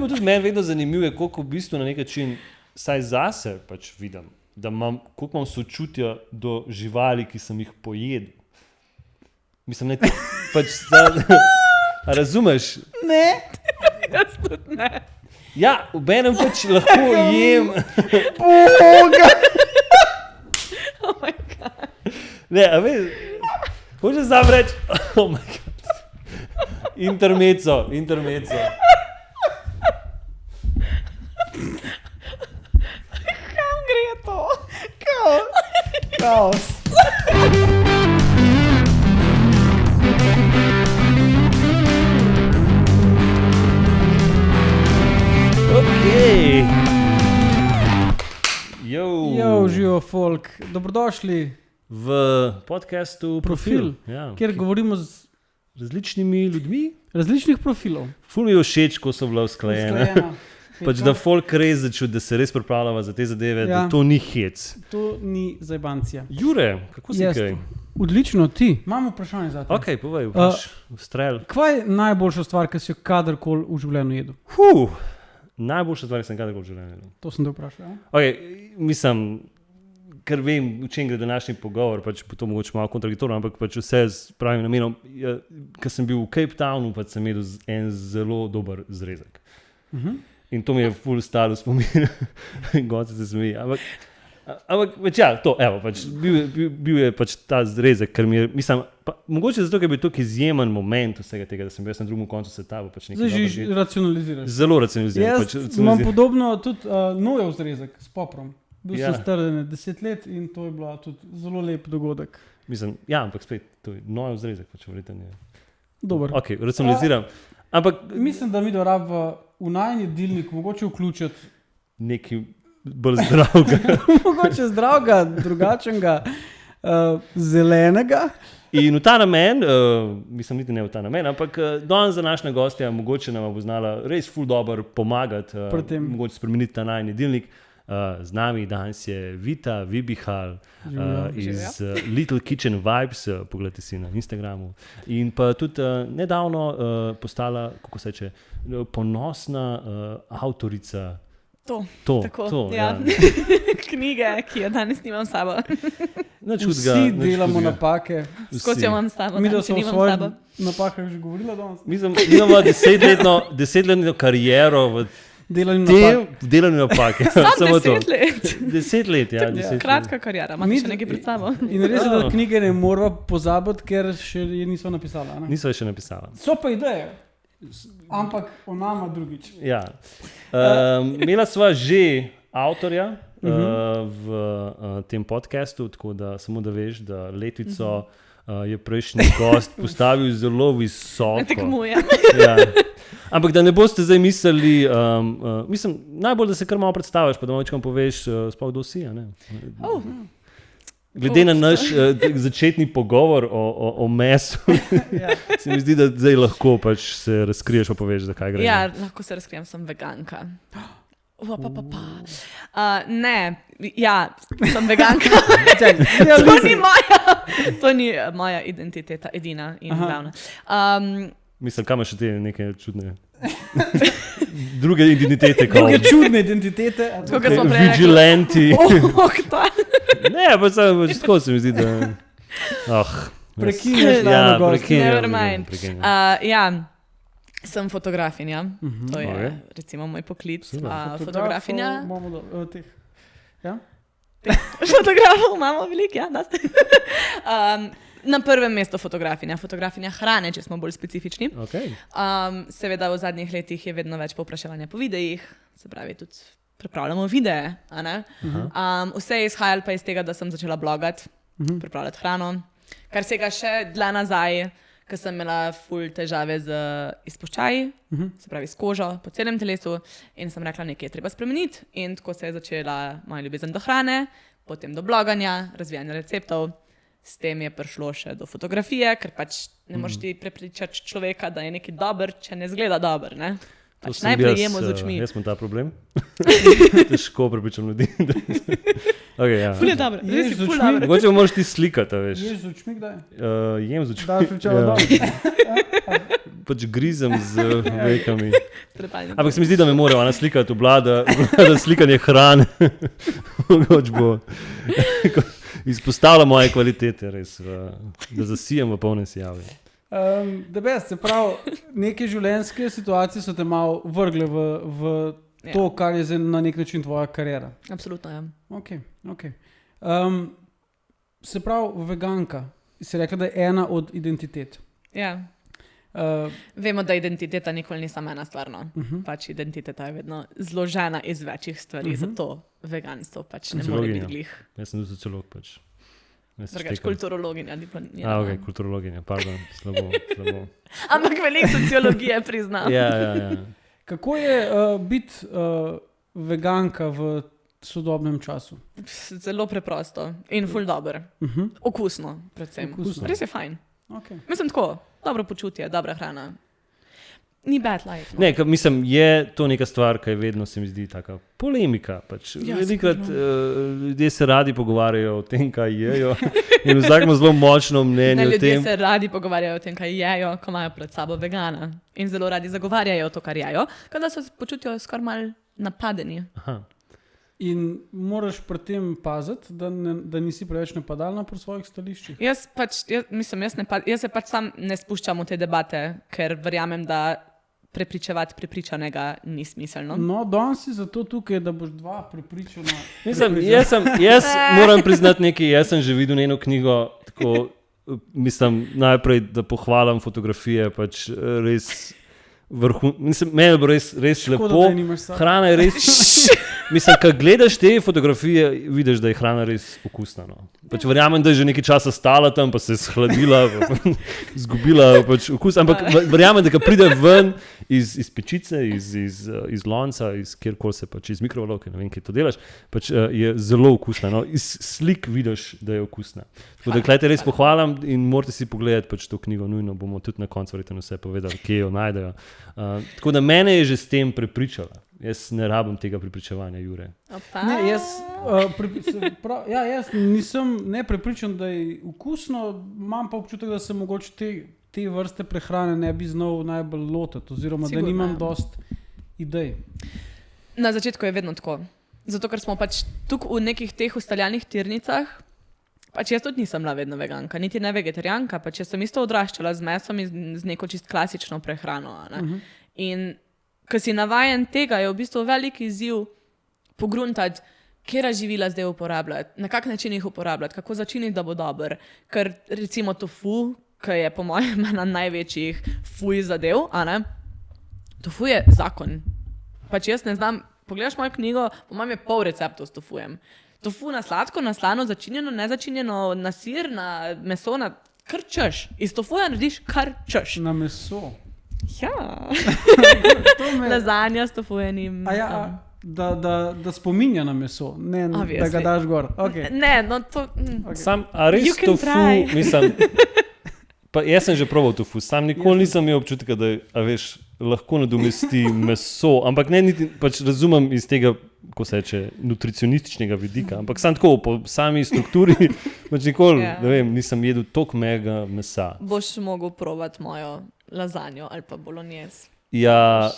pa tudi meni vedno zanimivo, koliko v bistvu na nek način, saj zase pač vidim, da koliko imam sočutja do živali, ki sem jih pojedel. Mislim, ne, pač, a razumeš? Ne. Jaz tudi ne. Ja, v enem pač lahko jem. Boga. Oh my God. Ne, a veš, hočeš sam reči, oh my God. Intermezzo. Kam gre to? Kaos. Okej. Jo, živo folk. Dobrodošli v podcastu Profil, ja, kjer govorimo z različnimi ljudmi. različnih profilov. Ful mi je všeč, ko so bila usklajena. Pač da folk res začu, da se res pripravljava za te zadeve, Ja. da to ni hec. To ni zajbancija. Jure, kako si Jaz kaj? Odlično, ti. Imam vprašanje za te. Ok, povej, pač strel. Kaj je najboljša stvar, ki si jo kadarkoli v življenju jedel? Najboljša stvar, ki sem kadarkoli v življenju jedel. To sem te vprašal. Ja? Ok, mislim, ker vem, v čem gre današnji pogovor, pač to mogoče malo kontradiktorno, ampak pač vse z pravim namenom. Ker sem bil v Cape Townu, pač sem jedel en zelo dober zrezek. In to mi je ful stalo spomin. Goce se smeji. Ampak pač ja, to, evo, pač, bil je pač ta zrezek, ker mi je, mislim, mogoče zato, ker je bil tako izjemen moment vsega tega, da sem bil na drugem koncu sveta. Pač Zdaj že racionaliziraš. zelo racionaliziran. Jaz imam podobno tudi nojev zrezek s poprom. Bil Ja. sem star 10 let in to je bila tudi zelo lep dogodek. Mislim, ja, ampak spet, to je nojev zrezek, pač verjetno je. Dober. Ok, racionaliziram. Ampak Mislim, da mi da rabimo v najni jedilnik mogoče vključiti nekaj bolj zdravega. mogoče zdravega, drugačnega, zelenega. In v ta namen, mislim, niti ne v ta namen, ampak danes za naša gostja mogoče nam bo znala res ful dobro pomagati, Pri tem. mogoče spremeniti ta najin jedilnik. Z nami danes je Vita Vibihal iz Little Kitchen Vibes, pogledajte si na Instagramu. In pa tudi nedavno postala, kako se reče, ponosna avtorica. Tako, ja. Knjige, ki jo danes nimam s sabo. Vsi delamo napake. Skozi jo imam s sabo, Mi da danes jo smo o nimam s svojih sabo. napakah že govorila danes. Mislim, imamo desetletno kariero v delanju napake. Samo 10 let. 10 let, ja. 10 let. Kratka karijera, imam še nekaj pred sabo. In res je, da knjige ne moramo pozabiti, ker še je niso napisala. Ne? Niso še napisala. So pa ideje, ampak o nama drugič. Ja. Imela sva že avtorja v tem podcastu, tako da samo da veš, da letvico je prejšnji gost postavil zelo visoko. Ne tekmuje. Ja. Ampak da ne boste zdaj mislili, mislim, najbolj, da se kar malo predstaviš, pa da malo poveš, sploh kdo si. Glede na naš začetni pogovor o mesu, se mi zdi, da zdaj lahko pač se razkriješ, pa poveš, zakaj gre. Ja, lahko se razkrijem, sem veganka. Ne, ja, sem veganka. To ni moja identiteta, edina in glavna. Mislim, kam še te neke čudne druge identitete? Druge čudne identitete. Tako, kot smo prej rekli. Vigilanti. Ne, pa tako se mi zdi, da... Prekineš najmo gost. Never mind. Ja, sem fotografinja. To je recimo moj poklic. Fotografinja. Fotografov imamo veliko, ja. Na prvem mestu fotografinja hrane, če smo bolj specifični. Seveda v zadnjih letih je vedno več povpraševanja po videih, se pravi tudi pripravljamo videe. Vse je izhajalo pa iz tega, da sem začela blogati, pripravljati hrano, kar sega še dlje nazaj, ker sem imela ful težave z izpuščaji, se pravi s kožo po celem telesu in sem rekla, nekaj je treba spremeniti in tako se je začela moja ljubezen do hrane, potem do bloganja, razvijanja receptov. S tem je prišlo še do fotografije, ker pač ne moreš ti prepričati človeka, da je nekaj dober, če ne zgleda dober, ne? Pač najprej jemo z očmi. Jaz imam ta problem. Težko prepričam ljudi. Okay, ja. Ful je dobro, res je ful dobro. Mogoče moraš ti slikati, veš. Ješ z očmi kdaj? Jem z očmi. Daš včeraj dol. Pač grizem z vekami. Strepalnico. Ampak se mi zdi, da me mora ona slikati oblada slikanje hrane. Mogoče bo izpostavlja moje kvalitete, res, da zasijem v polnem sjavi. Se pravi, neke življenjske situacije so te malo vrgle v to, kar je na nek način tvoja karijera. Absolutno, ja. Ok. Se pravi, veganka. Si rekla, da je ena od identitet. Ja. Vemo, da identiteta nikoli ni sama ena stvar. No. Pač identiteta je vedno zložena iz večjih stvari, zato veganstvo pač ne more biti glih. Jaz sem tudi sociolog pač. Drugač, kulturologinja. Ok, kulturologinja, pardon, slabo. Ampak veliko sociologije priznam. Ja. Kako je biti veganka v sodobnem času? Zelo preprosto in ful dobro. Okusno, predvsem. Res je fajn. Okay. Mislim tako, dobro počutje, dobra hrana. Ni bad life. No. Ne, mislim, je to neka stvar, ki je vedno, se mi zdi, taka polemika. Pač. Velikrat ljudje se radi pogovarjajo o tem, kaj jejo in vsakmo zelo močno mnenje o tem. Ljudje se radi pogovarjajo o tem, kaj jejo, ko imajo pred sabo vegana in zelo radi zagovarjajo to, kar jejo, kada se počutijo skoraj mal napadeni. Aha. In moraš pri tem paziti, da nisi preveč napadalna pri svojih stališčih? Jaz se pač sam ne spuščam v te debate, ker verjamem, da prepričevati prepričanega ni smiselno. No, danes si zato tukaj, da boš dva prepričana. Jaz moram priznati nekaj, jaz sem že videl eno knjigo, tako, mislim, najprej, da pohvalim fotografije, pač res meni je bilo res lepo. Hrana je res... Mislim, kad gledaš te fotografije, vidiš, da je hrana res okusna. No. Pač verjamem, da je že nekaj časa stala tam, pa se je shladila, izgubila pač okus. Ampak verjamem, da kad pride ven iz pečice, iz lonca, iz kjerkoli se pač, iz mikrovalovke, ne vem, kaj to delaš, pač je zelo okusna. No. Iz slik vidiš, da je okusna. Tako da te res pohvalim in morate si pogledati pač to knjigo nujno, bomo tudi na koncu verjetno vse povedali, kje jo najdejo. Tako da mene je že s tem prepričala. Jaz ne rabim tega prepričevanja, Jure. Ne, jaz nisem prepričan, da je okusno, imam pa občutek, da se mogoče te vrste prehrane ne bi znal najbolj lotiti, oziroma sigurno, da nimam dost idej. Na začetku je vedno tako. Zato, ker smo pač tukaj v nekih teh ustaljanih tirnicah, pač jaz tudi nisem bila vedno veganka, niti ne vegetarijanka, pač jaz sem isto odraščala z mesom in z neko čist klasično prehrano. In ko si navajen tega, je v bistvu velik izziv pogruntati, kjera živila zdaj uporabljati, na kak način jih uporabljati, kako začiniti, da bo dober. Ker recimo tofu, ki je po mojem ena največjih fuj zadev, tofu je zakon. Pač jaz ne znam, pogledaš mojo knjigo, po mojem je pol receptov s tofujem. Tofu na sladko, na slano, začinjeno, nezačinjeno, na sir, na meso, na kar češ. Iz tofuja narediš kar češ. Na meso. Ja, lazanja s tofujenim. Da spominja na meso, ne da ga daš gor. Okay. Ne, no to... Sam, a res tofu, mislim, pa jaz sem že probal tofu, sam nikoli nisem imel občutka, da veš, lahko nadomesti meso, ampak ne niti, pač razumem iz tega, ko se reče, nutricionističnega vidika, ampak sam tako, po sami strukturi, pač nikoli, ne vem, nisem jedel toliko mega mesa. Boš mogel probati mojo lazanjo ali pa bolognese. Ja,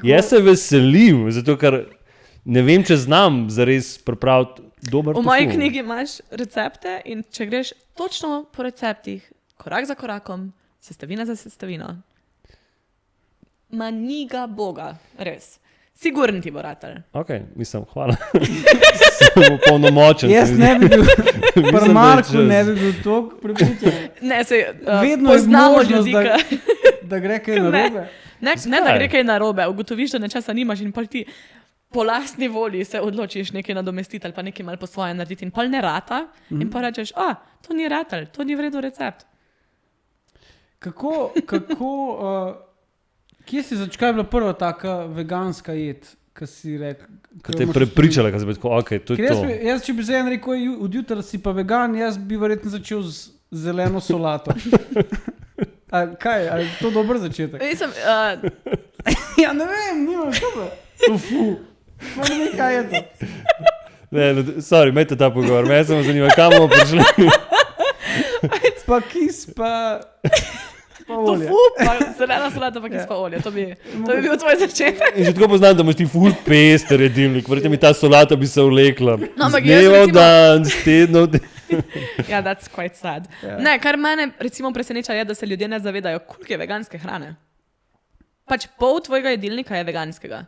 jaz se veselim, zato ker ne vem, če znam zares pripraviti dober tofu. V moji knjigi imaš recepte in če greš točno po receptih, korak za korakom, sestavina za sestavino, ma ni ga boga, res. Sigurno ti bo ratel. Ok, mislim, hvala. Sem polnomočen. Jaz ne bi bil, pri Marku ne bi bil toliko prepričan. Ne, vedno poznamo je ljudi, da gre kaj narobe. Ne, da gre kaj narobe, ugotoviš, da nečesa nimaš in pa ti po lastni volji se odločiš nekaj nadomestiti ali pa nekaj malo po svoje narediti in pol ne rata in pa rečeš, to ni ratel, to ni vredo recept. Kje si kaj je bila prva taka veganska jed, ki si rekel? Kaj te je prepričala, kaj si bi tako, ok, to je to. Jaz, če bi zdaj rekel, od jutra si pa vegan, jaz bi verjetno začel z zeleno solato. Kaj, je to dober začetek? Mislim, Ja, ne vem, nimam škoda. Tofu. Ne vem, kaj je to. Ne, sorry, imejte ta pogovor, me samo zanima, kam bomo prišli. Pa kis, pa olje. tofu, pa zelena solata, pa kis pa olje. To bi bil tvoj začetek. In že tako poznam, da imaš ti ful pester jedilnik, verjete mi, ta solata bi se vlekla. No, ampak jaz Dneva v recimo- dan, s tedna v dan. Ja, that's quite sad. Ja. Ne, kar mene recimo preseneča je, da se ljudje ne zavedajo, koliko je veganske hrane. Pač pol tvojega jedilnika je veganskega.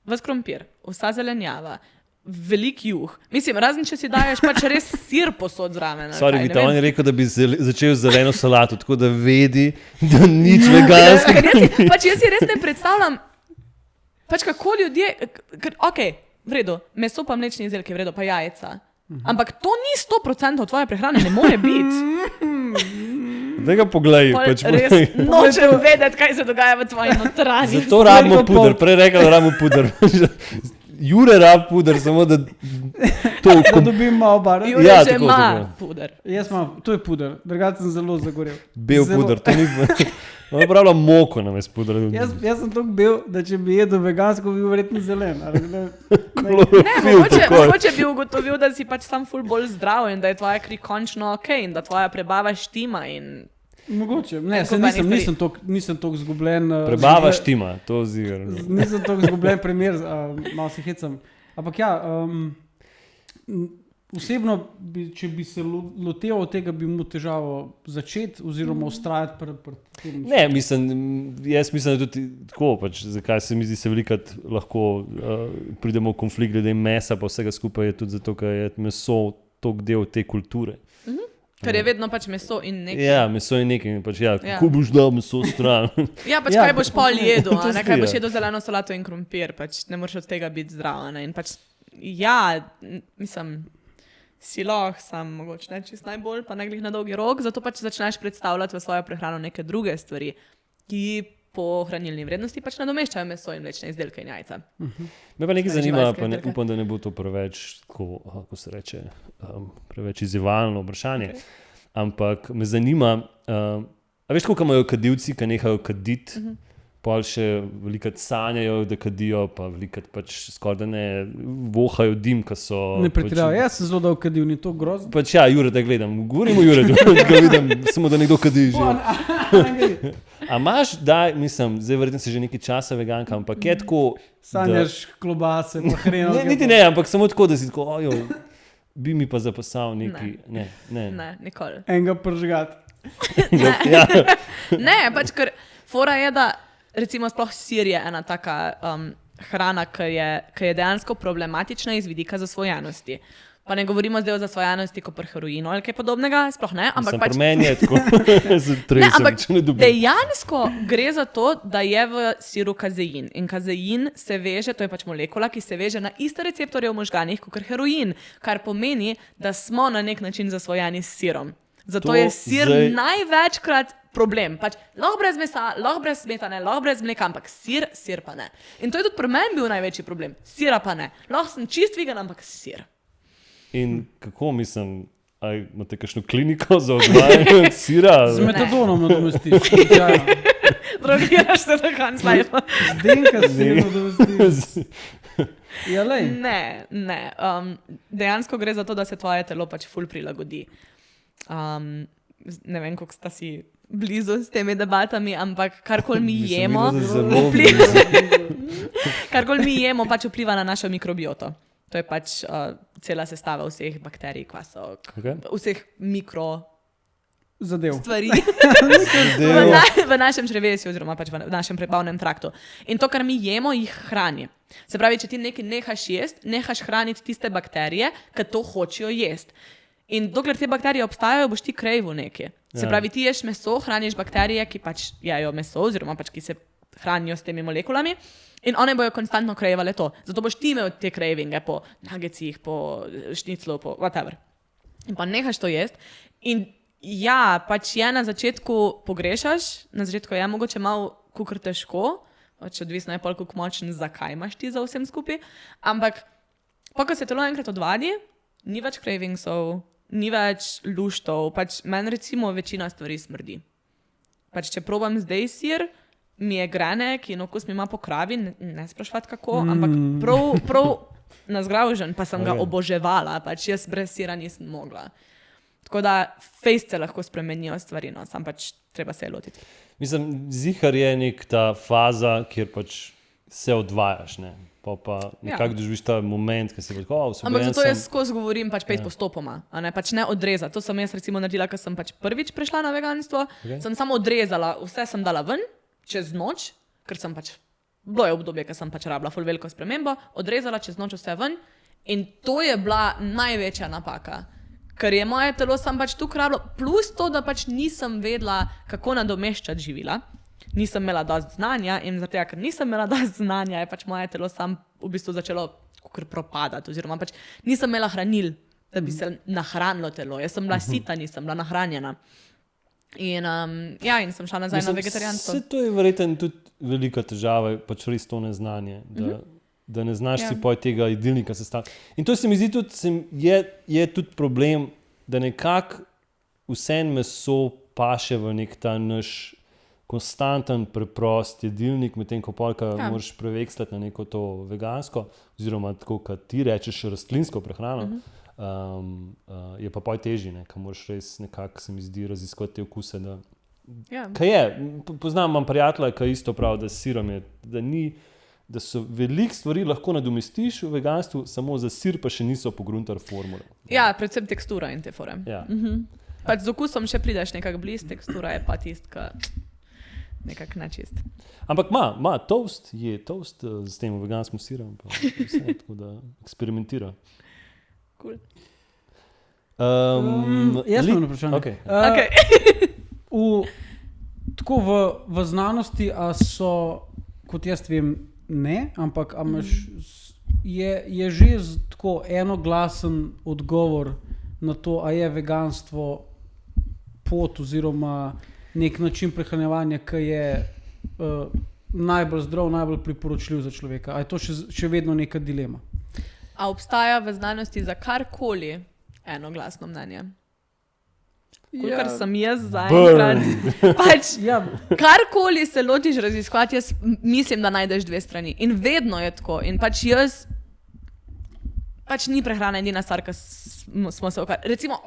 Ves krompir, vsa zelenjava, velik juh. Mislim, razen če si daješ pač res sir posod zraven. ali Sorry, kaj, ne Vita, vem. on je rekel, da bi začel z zeleno solato, tako da vedi, da nič veganskega. Pač jaz si res ne predstavljam, pač kako ljudje, ok, v redu, meso pa mlečni izdelki, v redu, pa jajca. Ampak to ni 100% tvoje prehrane, ne more biti. Da ga poglej. Pol Pač res nočem vedeti, kaj se dogaja v tvoji notranjosti. Zato rabimo puder, prej rekel, da rabimo puder. Jure rab puder, samo da to Da dobim malo bar. Jure Ja, že tako, ima tako. puder. Jaz imam, to je puder, drugače sem zelo zagorel. bel Zelo. puder, to ni. On je pravila moko na mes puder. Jaz sem tako bel, da če bi jedel vegansko, bi bil verjetno zelen. Ne, Klorofil, tako je. mogoče bi ugotovil, da si pač sam ful bolj zdrav in da je tvoja kri končno ok in da tvoja prebava štima in Mogoče. Ne, Tako se pa nisem toliko zgubljen. Prebava štima, to zigar. Nisem toliko zgubljen primer, malo se hecam. Ampak ja, osebno, če bi se loteval tega, bi mu težavo začeti oziroma ustrajati pri tem. Ne, jaz mislim, da tudi tako, pač, zakaj se mi zdi, se velikrat lahko pridemo v konflikt glede mesa, pa vsega skupaj je tudi zato, ker je meso tok del te kulture. ker je vedno pač meso in nekaj. Ja, meso je nekaj, pač, ja, Ja. kako boš dal meso stran. Ja, pač Ja, kaj boš pol jedel, to a ne si, kaj ja. boš jedel zeleno solato in krompir, pač ne moreš od tega biti zdrav. a Ne? In pač, ja, mislim, si lahko sam mogoče ne čist najbolj, pa ne glih na dolgi rok, zato pač začneš predstavljati v svojo prehrano neke druge stvari, ki po hranilni vrednosti pač nadomeščajo meso in mlečne izdelke in jajca. Me pa nekaj Svoje zanima, živalske pa ne, izdelke. upam, da ne bo to preveč, tako, kako se reče, preveč izzivalno vprašanje. Okay. Ampak me zanima, a veš, koliko imajo kadilci, ki nehajo kaditi, pol še velikrat sanjajo, da kadijo, pa velikrat pač skoraj da ne vohajo dim, ki so... Ne pretiravaj, pač, jaz sem zelo dolg kadil, ni to grozno. pač ja, Jure, da gledam, govorimo Jure, da ga vidim, samo da nekdo kadi že. A imaš, da, mislim, zdaj verjetno si že nekaj časa veganka, ampak je tako... Sanjaš klobase, pa hreno. Ne, niti ne, ampak samo tako, da si tako, ojo, bi mi pa zapasal neki... Ne. Ne, nikoli. Enega pržgati. Ja. Ne, pač ker fora je, da recimo sploh sir je ena taka hrana, ki je dejansko problematična iz vidika zasvojenosti. Pa ne govorimo zdaj o zasvojenosti kot pri heroinu ali kaj podobnega, sploh ne, ampak pač Pri meni je tako, se Ne, tresem, ampak če ne dobim. dejansko gre za to, da je v siru kazein. In kazein se veže, to je pač molekula, ki se veže na iste receptorje v možganih kot heroin, kar pomeni, da smo na nek način zasvojeni s sirom. Zato To je sir zdaj- največkrat problem. Pač, lahko brez mesa, lahko brez smetane, lahko brez mleka, ampak sir pa ne. In to je tudi pri meni bil največji problem. Sira pa ne. Lahko sem čist vegan, ampak sir. In kako mislim, ali imate kakšno kliniko za odvajanje od sira? Z metadonom nadomestiš. slučajno. Drogiraš se do konca life. Zdenka si nadomestiš. Ja, lej. Ne. Dejansko gre za to, da se tvoje telo pač ful prilagodi. Ne vem, koliko sta si blizu s temi debatami, ampak karkoli mi Mislim, jemo, da zelo karkoli mi jemo, pač vpliva na našo mikrobioto. To je pač cela sestava vseh bakterij, kvasov, Okay. vseh mikro Zadev. stvari Zadev. v našem črevesju oziroma pač v našem prebavnem traktu. In to, kar mi jemo, jih hrani. Se pravi, če ti nekaj nehaš jesti, nehaš hraniti tiste bakterije, ki to hočejo jesti. In dokler te bakterije obstajajo, boš ti krejvo nekaj. Se Ja. pravi, ti ješ meso, hraniš bakterije, ki pač jejo meso oziroma pač ki se hranijo s temi molekulami. In one bojo konstantno krejevale to. Zato boš ti imel te cravinge po nuggetcih, po šniclu, po whatever. In pa nehaš to jesti. In ja, pač je na začetku pogrešaš, na začetku je mogoče malo kukr težko, pač odvisno je pol koliko močen, zakaj imaš ti za vsem skupaj. Ampak, pa ko se telo enkrat odvadi, ni več cravingsov, ni več luštov. Pač meni recimo večina stvari smrdi. Pač če probam zdaj sir, mi je grenek in okus mi ima po kravi, ne sprašvati kako, ampak prav nazgravžen, pa sem ga oboževala, pač jaz brez sira nisem mogla. Tako da fejst se lahko spremenijo stvari, no, sam pač treba se je lotiti. Mislim, zihar je nek ta faza, kjer pač se odvajaš, ne? Pa nekako doživiš ta moment, ki se bo tako, ampak zato jaz skozi govorim pač 5 postopoma, a ne, pač ne odrezati. To sem jaz recimo naredila, ker sem pač prvič prešla na veganstvo, sem samo odrezala, vse sem dala ven, čez noč, ker sem pač, bilo je obdobje, ker sem pač rabila ful veliko spremembo, odrezala čez noč vse ven in to je bila največja napaka. Ker je moje telo sam pač tukaj rabilo, plus to, da pač nisem vedela, kako nadomeščati živila. Nisem imela dosti znanja in zato, ker nisem imela dosti znanja, je pač moje telo sam v bistvu začelo propadati, oziroma pač nisem imela hranil, da bi se nahranilo telo. Jaz sem bila sita, nisem bila nahranjena. In sem šla nazaj na vegetarijanstvo. To je verjetno tudi velika težava, pač res to neznanje, da ne znaš si poj tega jedilnika sestaviti. In to se mi zdi tudi, je tudi problem, da nekako vse meso paše v nek ta naš konstanten, preprost jedilnik, medtem ko polka moraš prevekslati na neko to vegansko, oziroma tako, kot ti rečeš, rastlinsko prehrano, je pa poj težji, ko moraš res nekako, se mi zdi, raziskovati te okuse. Kaj je? Imam prijatelja, ki isto pravi, da s sirom je, da so veliko stvari lahko nadomestiš v veganstvu, samo za sir pa še niso pogruntali formule. Ja, predvsem tekstura in te fore. Ja. Pač z okusom še prideš nekako blizu, tekstura je pa tistka nekako nečist. Ampak toast, je toast s tem veganskim sirom, pa vse, tako da eksperimentira. Cool. Jaz imam vprašanje. Okay. Tako v znanosti, a so, kot jaz vem, ne, ampak je že tako enoglasen odgovor na to, a je veganstvo pot oziroma nek način prehranjevanja, ki je najbolj zdrav, najbolj priporočljiv za človeka. A je to še vedno neka dilema? A obstaja v znanosti za karkoli enoglasno mnenje? Kolikor sem jaz zaenkrat. Pač, karkoli se lotiš raziskovati, jaz mislim, da najdeš 2 strani. In vedno je tako. In pač jaz, pač ni prehrana edina stvar, ki smo se recimo,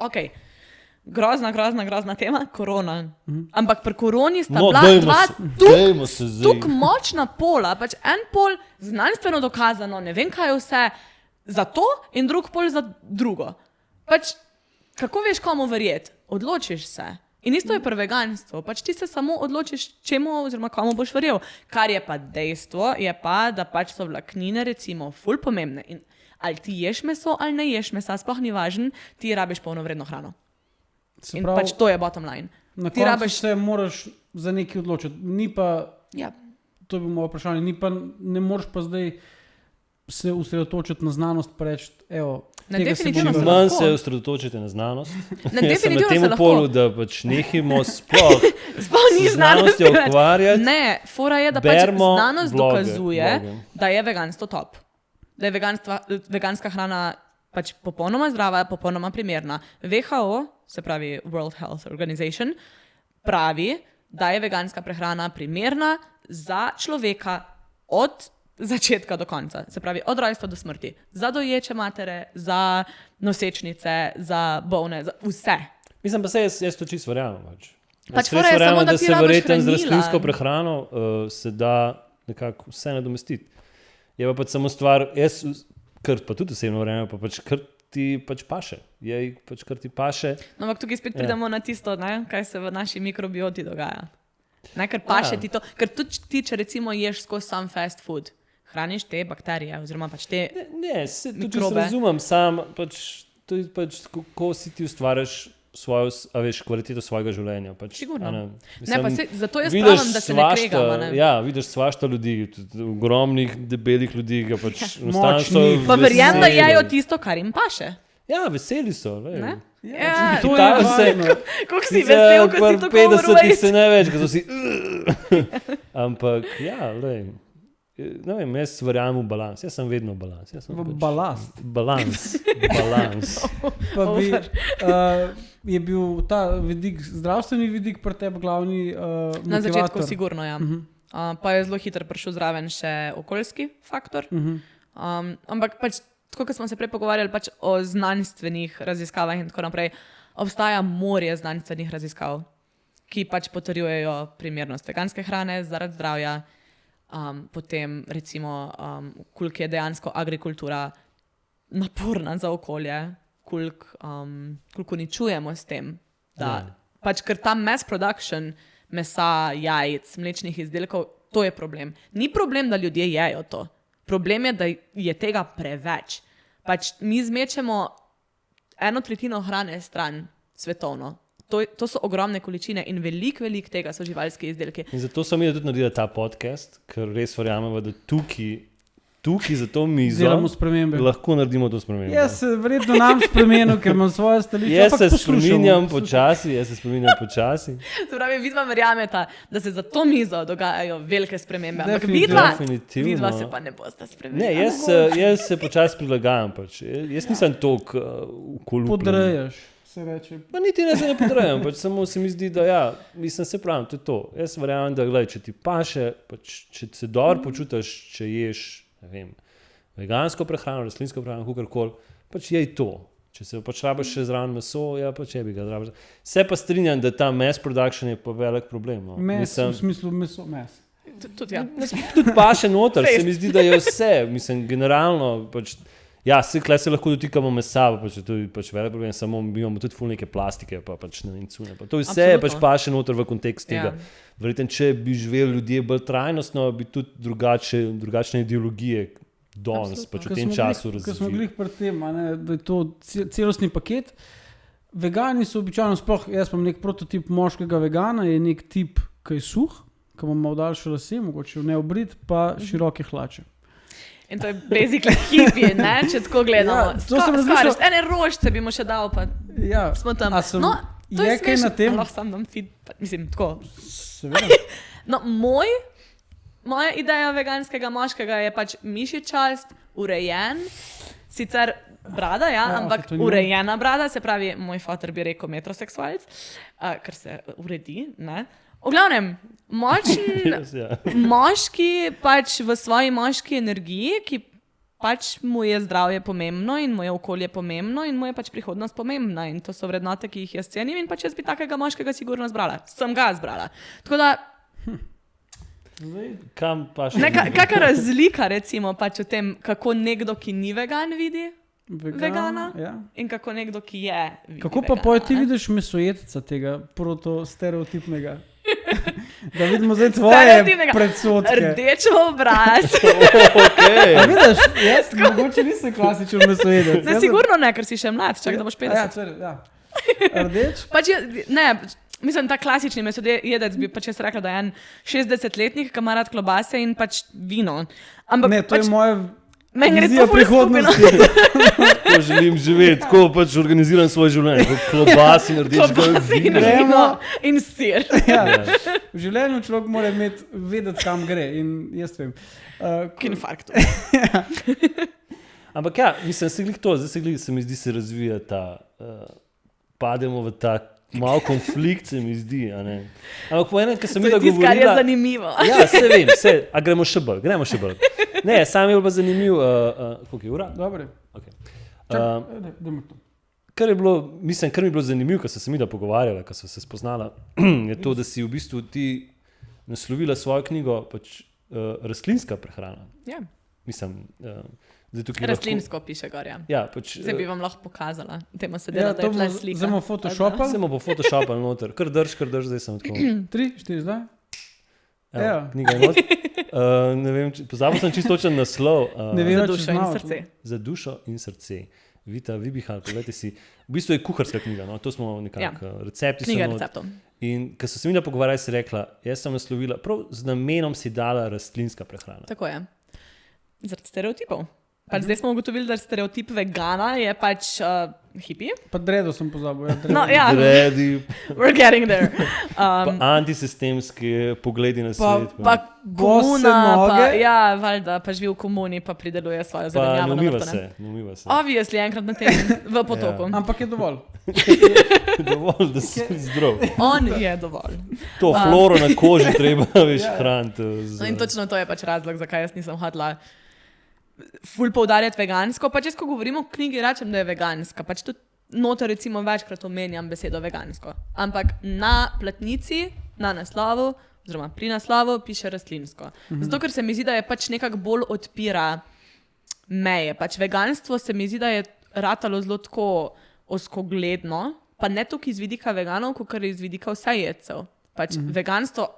grozna tema, korona. Ampak pri koroni sta bila tuk močna pola, pač en pol znanstveno dokazano, ne vem kaj vse, za to in drug pol za drugo. Pač, kako veš, komu verjeti? Odločiš se. In isto je pri veganstvu. Pač ti se samo odločiš, čemu oziroma komu boš verjel. Kar je pa dejstvo, je pa, da pač so vlaknine recimo ful pomembne. In ali ti ješ meso ali ne ješ mesa, sploh ni važen, ti rabiš polnovredno hrano. In pač to je bottom line. Na koncu se moraš za nekaj odločiti. Ni pa, to bi moje vprašanje, ne moreš pa zdaj se usredotočiti na znanost pa reči, manj se osredotočite na znanost. Jaz sem na tem polu, da pač nehimo sploh ni znanostjo ukvarjati. Ne, fora je, da pač znanost dokazuje, da je veganstvo top. Da je veganska hrana pač popolnoma zdrava, popolnoma primerna. WHO, se pravi World Health Organization, pravi, da je veganska prehrana primerna za človeka od začetka do konca. Se pravi, od rojstva do smrti. Za doječe matere, za nosečnice, za bolne, za vse. Mislim pa se, jaz to čisto verjamem. Pač fora je samo, da ti rabiš hranila. Z rastlinsko prehrano se da nekako vse nadomestiti. Je pa pač samo stvar, kar pa tudi osebno verjamem, pa pač kar ti pač paše. Kar ti paše. No, ampak tukaj spet pridemo na tisto, kaj se v naši mikrobioti dogaja. Ker paše ti to. Ker tudi ti, če recimo ješ skozi sam fast food, hraniš te bakterije oziroma pač te mikrobe. Razumem, sam pač kako si ti ustvarjaš svojo, kvaliteto svojega življenja. Pač, sigurno. Zato jaz pravim, da se ne kregamo. Vidiš svašta ljudi, ogromnih, debelih ljudi, ki pač močnih. Pa verjem, da jejo tisto, kar jim paše. Ja, veseli so. To je vajno. Kako si vesel, ko si to govoril? 50 se ne več, ko so si... Ampak, lej. ne vem, jaz verjamem v balans, jaz sem vedno balans. Balast. Balans. Pa bi, je bil ta vidik, zdravstveni vidik pri tebi glavni motivator? Na začetku sigurno, ja. Pa je zelo hitro prišel zraven še okoljski faktor. Ampak pač, tako kot smo se prej pogovarjali pač o znanstvenih raziskavah in tako naprej, obstaja morje znanstvenih raziskav, ki pač potrjujejo primernost veganske hrane zaradi zdravja. Potem recimo, koliko je dejansko agrikultura naporna za okolje, koliko uničujemo s tem. Pač, ker ta mass production mesa, jajc, mlečnih izdelkov, to je problem. Ni problem, da ljudje jejo to. Problem je, da je tega preveč. Pač mi zmečemo 1/3 hrane stran svetovno. To so ogromne količine in veliko tega so živalski izdelki. In zato sem tudi naredila ta podcast, ker res verjamem, da tukaj za to mizo lahko naredimo to spremembo. Jaz se verjetno nam spremenil, ker imam svoje stališče. Jaz se spreminjam počasi. Se pravi, vidva verjameta, da se za to mizo dogajajo velike spremembe. Ampak vidva se pa ne bosta spremenila. Ne, jaz se počasi prilagajam. Pač. Jaz nisem toliko ukolupljen. Podrejaš. Pa niti ne se ne podrejam, pač samo se mi zdi, da mislim, se pravim, to je to. Jaz verjamem, da če ti paše, pač, če se dobro počutiš, če ješ, ne vem, vegansko prehrano, rastlinsko prehrano, kakorkoli, pač jej to. Če se pač rabiš še zraven meso, pač je bi ga zraven. Se pa strinjam, da ta mass production je pa velik problem. No. V smislu meso, mes. Tudi ja. Tudi paše noter, se mi zdi, da je vse, mislim, generalno, pač, ja, se lahko dotikamo mesa, pač to je pač velik problem, samo mi imamo tudi ful neke plastike, pa pač ne vem, cune. Pa to vse je pač paše noter v kontekst tega. Verjetno, če bi živeli ljudje bolj trajnostno, bi tudi drugačne ideologije danes, pač v tem času razvili. Ko smo glih pri tem, da je to celostni paket. Vegani so običajno, sploh jaz imam nek prototip moškega vegana, je nek tip, ki je suh, ki ima malo daljše lase, mogoče neobrit, pa široke hlače. In to je basically hippie, ne? Če tako gledamo. Ja, ene rožce bi mu še dal, pa smo tam. To je smešno. Lahko sam dam feed, mislim, tako. Seveda. No, moja ideja veganskega moškega je pač mišičast, urejen, sicer brada, ampak urejena brada, se pravi, moj foter bi rekel metroseksualc, ker se uredi, ne? V glavnem, moški pač v svoji moški energiji, ki pač mu je zdravje pomembno in mu je okolje pomembno in mu je pač prihodnost pomembna in to so vrednote, ki jih jaz cenim in pač jaz bi takega moškega sigurno zbrala. Sem ga zbrala. Tako da... Kakšna razlika recimo pač v tem, kako nekdo, ki ni vegan, vidi vegana in kako nekdo, ki je vidi kako pa vegana, ti vidiš mesojetica tega protostereotipnega? Da vidimo zdaj tvoje predsodke. Rdeč obraz. Okay. A vidiš, jaz mogoče nisem klasičen mesojedec. Ne, sigurno ne, ker si še mlad, čak da boš 50. Rdeč? Pač ne, mislim, ta klasični mesojedec bi pač jaz rekla, da je en 60-letnik, ki ima rad klobase in pač vino. Ampak, ne, to je moja vizija prihodnosti. Ko želim živeti, tako pač organiziram svoje življenje. Klobas in rdečega vino in sir. V življenju človek mora vedeti, kam gre in jaz vem. Infarkt. Ampak mislim, se glih to, zdaj se mi zdi, se razvija ta, pademo v ta malo konflikt, se mi zdi, a ne. Ampak po enem, ko sem videla govorila... To je tisto, kar je zanimivo. Ja, se vem, a gremo še bolj. Ne, sam je bil pa zanimiv, koliko je ura? Dobre. Okay. Kar mi je bilo zanimivo, ko sem se midva pogovarjala, ko sem se spoznala, je to, da si v bistvu ti naslovila svojo knjigo pač rastlinska prehrana. Ja. Mislim, rastlinsko piše gor, ja. Ja, pač, zdaj bi vam lahko pokazala. Temo se dela, da je tle slika. Zdaj bomo photoshopali. Zdaj bomo photoshopali noter. Kar drž, zdaj sem tako. 3, 4, zdaj? Knjiga je not. Ne vem, pozabil sem čisto točen naslov. Za dušo in srce. Za dušo in srce. Vita Vibihal, pogledajte si. V bistvu je kuharska knjiga, no? To smo nekako, recepti knjiga receptov. In ko so se mi pogovarjali, si rekla, jaz sem naslovila, prav z namenom si dala rastlinska prehrana. Tako je. Zaradi stereotipov. Pač zdaj smo ugotovili, da stereotip vegana je pač hipi. Pa dredo sem pozabil. No, ja, Redi, we're getting there. pa antisistemski pogledi na svet. Pa Bose komuna, pa, noge. ja, valjda, pa živi v komuni, pa prideluje svojo Pa zelenjavo ne na umiva vrtone. se, ne umiva se. Obviously, enkrat na teden v potoku. Ampak je dovolj. Dovolj, da si zdrav. On je dovolj. To floro na koži treba več hraniti. No in točno to je pač razlog, zakaj jaz nisem hotela ful poudarjati vegansko. Pač jaz, ko govorim o knjigi, rečem, da je veganska. Pač tudi noter recimo večkrat omenjam besedo vegansko. Ampak na platnici, na naslovu, oziroma pri naslovu piše rastlinsko. Zato, ker se mi zdi, da je pač nekako bolj odpira meje. Pač veganstvo se mi zdi, da je ratalo zelo tako ozkogledno, pa ne toliko iz vidika veganov, kot iz vidika vsejedcev. Pač veganstvo,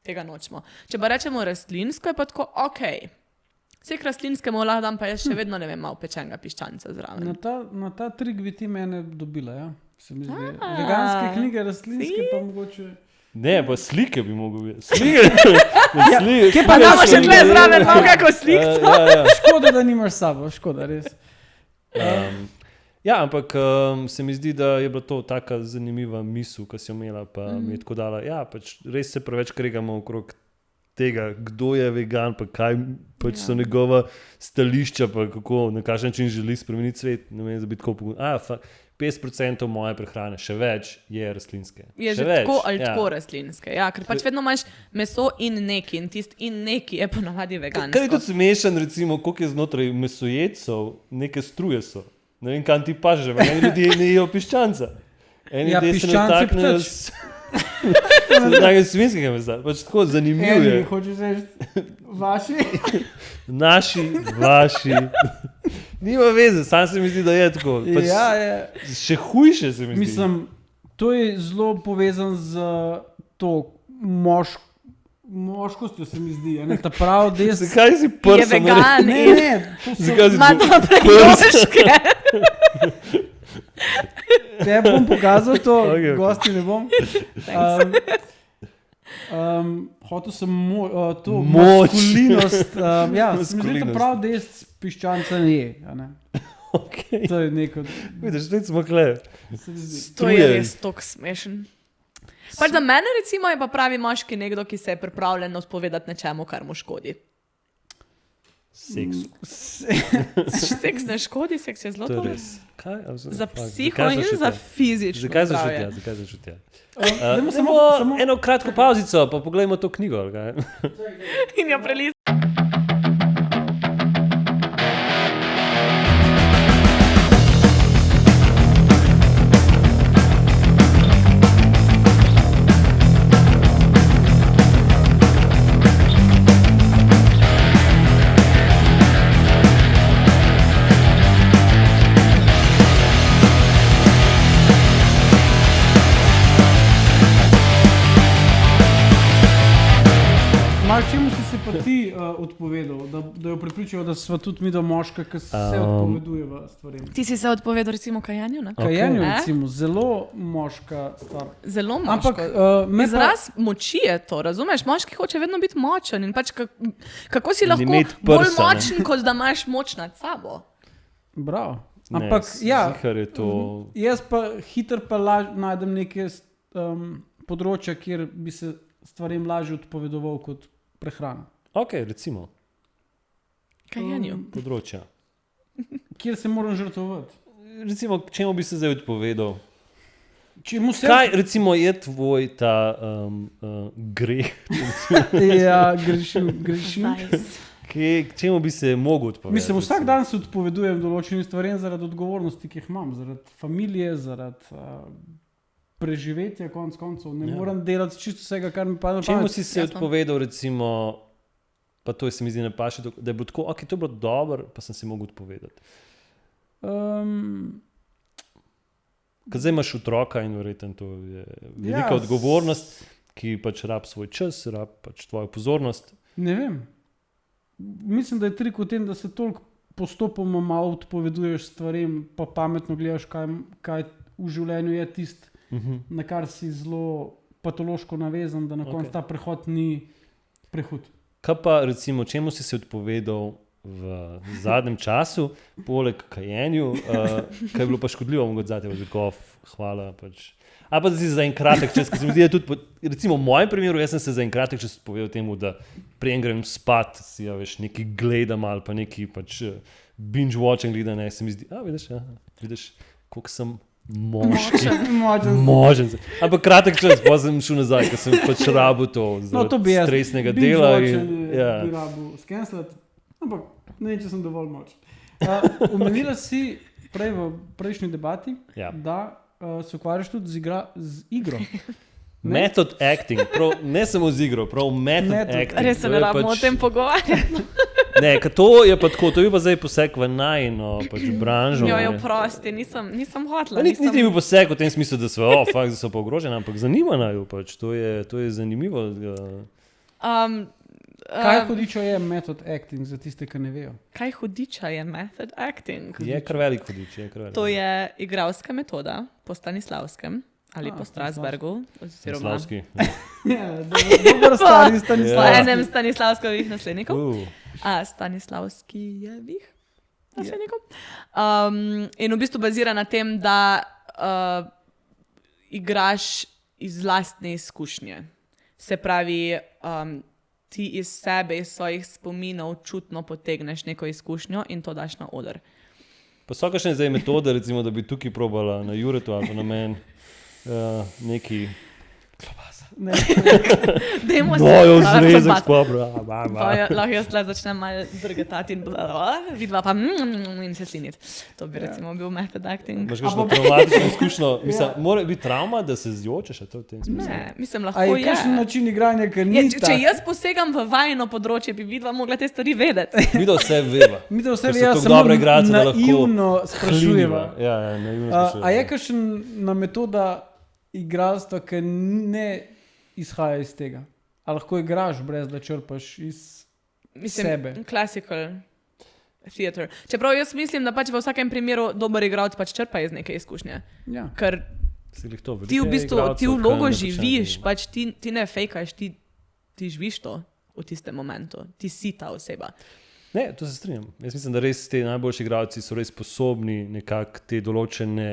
tega nočemo. Če pa rečemo rastlinsko, je pa tako, vseh rastlinskemu lahko dam, pa jaz še vedno ne vem, malo pečenega piščanca zraven. Na ta trik bi ti mene dobila, ja? Se mi zdi. Veganske knjige, rastlinske pa mogoče... Ne, pa slike bi mogel biti. Slike. Kje Pa imamo še tle zraven, imamo kako slikco. Škoda, da nimaš s sabo, škoda, res. Ja, ampak se mi zdi, da je bila to taka zanimiva misel, ki si jo imela, pa mi je tako dala. Ja, pač res se preveč kregamo okrog tega, kdo je vegan, pa kaj pač so njegova stališča, pa kako, na kakšen način želi spremeniti svet. Ne vem, da bi tako pogledal. 50% moje prehrane, še več, je rastlinske. Je že tako ali tako rastlinske. Ja, ker pač vedno imaš meso in neki in tist in neki je ponavadi vegansko. Kar je tudi smešen, recimo, koliko je znotraj mesojedcev, neke struje so. Ne vem, kam ti paže, eni ljudje ne jejo piščanca. Eni ljudje se nataknejo svinjskega mesa. Pač tako zanimivo je. Hočeš reči vaši? Naši, vaši. Nima veze, sam se mi zdi, da je tako. Pač Ja, je. še hujše se mi zdi. Mislim, to je zelo povezan z to moškostjo, se mi zdi. Ne? Ta prav des... Zakaj si Je prsa vegan Ne, in ne, to so... Zakaj si ima dobre joške. Te bom pokazal to, Okay. gosti ne bom. Hotel sem to Moč. maskulinost. Ja, se mi zdi, da Maskulinost. prav des piščanca ne je. A ne? Okay. To je neko... Vidiš, spet smo kle. Se mi zdi. To je res tok smešen. Pač za mene recimo je pa pravi moški nekdo, ki se je pripravljen odpovedati nečemu, kar mu škodi. Seks. Seks ne škodi, seks je zelo To je dober. res. Kaj? Za psiho in za fizično Zakaj zdravje. zašutja? Zakaj zašutja? Dajmo Samo eno kratko pauzico, pa pogledajmo to knjigo. ali kaj? In jo prelist. Čemu si se pa ti odpovedal, da jo prepričajo, da sva tudi mi do moška, ki se odpovedujeva stvarem? Ti si se odpovedal recimo kajanju, ne? Kajenju, Okay. recimo, zelo moška stvar. Zelo moško. Ampak Izraz moči je to, razumeš? Moški hoče vedno biti močen in pač kako si lahko imeti bolj prsa, ne. močen, kot da imaš moč nad sabo. Bravo. Ne, Ampak ja, zihar je to... jaz pa hitro pa najdem neke področja, kjer bi se stvarem lažje odpovedoval kot prehrana. Ok, recimo, Kajanju. področja. Kjer se moram žrtvovati. Recimo, čemu bi se zdaj odpovedal? Čemu se... Kaj, recimo, je tvoj ta greh? Ja, grešim. Čemu bi se mogel odpovedati? Mislim, vsak dan se odpovedujem določenim stvarem zaradi odgovornosti, ki jih imam, zaradi familije, zaradi preživetja, konec koncev. Ne moram delati čisto vsega, kar mi padne na Čemu pamet. si se odpovedal, recimo, pa to se mi zdi ne paše, da je bilo tako, ok, to je bilo dobro, pa sem se mogel odpovedati. Ker zdaj imaš otroka in verjetno to je velika odgovornost, ki pač rab svoj čas, rab pač tvojo pozornost. Ne vem. Mislim, da je trik v tem, da se toliko postopoma malo odpoveduješ stvarem, pa pametno gledaš, kaj v življenju je tisto, na kar si zelo patološko navezan, da na koncu ta prehod ni prehud. Kaj pa recimo, čemu si se odpovedal v zadnjem času, poleg kajenju, kaj je bilo pa škodljivo, mogoče zate, hvala. Pač. Ali pa da si za en kratek čas, ker se mi zdi, da tudi, recimo v mojem primeru, jaz sem se za en kratek čas povedal temu, da prej grem spat, si ja veš, nekaj gledam ali pa nekaj pač binge-watching gledam, se mi zdi, vidiš, koliko sem moški. Možen. Ampak kratek čas, pa sem šel nazaj, ker sem pač rabil to stresnega dela. Bi rabil skenslati, ampak ne vem, če sem dovolj močen. Omenila si prej v prejšnji debati, da se ukvarjaš tudi z igro. Method acting, ne samo z igro, prav method acting. Res se ne rabimo o tem pogovarjati. Ne, to je pa tako, to je pa zdaj poseg v najino pač branžo. Jo, prosti, nisem hotla. Niti ni bil poseg v tem smislu, da so pa ogroženi, ampak zanima naju pač, to je zanimivo. Kaj hudiča je method acting za tiste, ki ne vejo? Kaj hudiča je method acting? Je kar velik hudič. To je igralska metoda po Stanislavskem ali po Strasbergu. Stanislavski. Dober stari Stanislav. Enem Stanislavskovih naslednikov. Stanislavskijevih naslednikov. In v bistvu bazira na tem, da igraš iz lastne izkušnje. Se pravi, ti iz sebe, iz svojih spominov čutno potegneš neko izkušnjo in to daš na oder. Pa so kakšne zdaj metode, recimo, da bi tukaj probala na Juretu ali pa na meni neki klobasa. Bojo zrezek spobra. Lahko jaz tle začnem malo drgetati in vidva pa in se sliniti. To bi recimo bil method acting. Imaš kakšno traumatično izkušnjo? Mislim, mora biti trauma, da se zjočeš? Ne, mislim, lahko je. A je kakšen način igranja, ker ni tak? Če jaz posegam v vajino področje, bi vidva mogla te stvari vedeti. Vidva vse veva. Vidva vse veva, samo naivno sprašujeva. Ja, naivno sprašujeva. A je kakšna metoda igralstva, ki ne izhaja iz tega? A lahko igraš brez da črpaš iz sebe? Classical theater. Čeprav jaz mislim, da pač v vsakem primeru dober igralec pač črpa iz neke izkušnje. Ja. Ker ti v bistvu ti vlogo živiš, pač ti ne fejkaš, ti živiš to v tistem momentu. Ti si ta oseba. Ne, to se strinjam. Jaz mislim, da res te najboljši igralci so res sposobni nekako te določene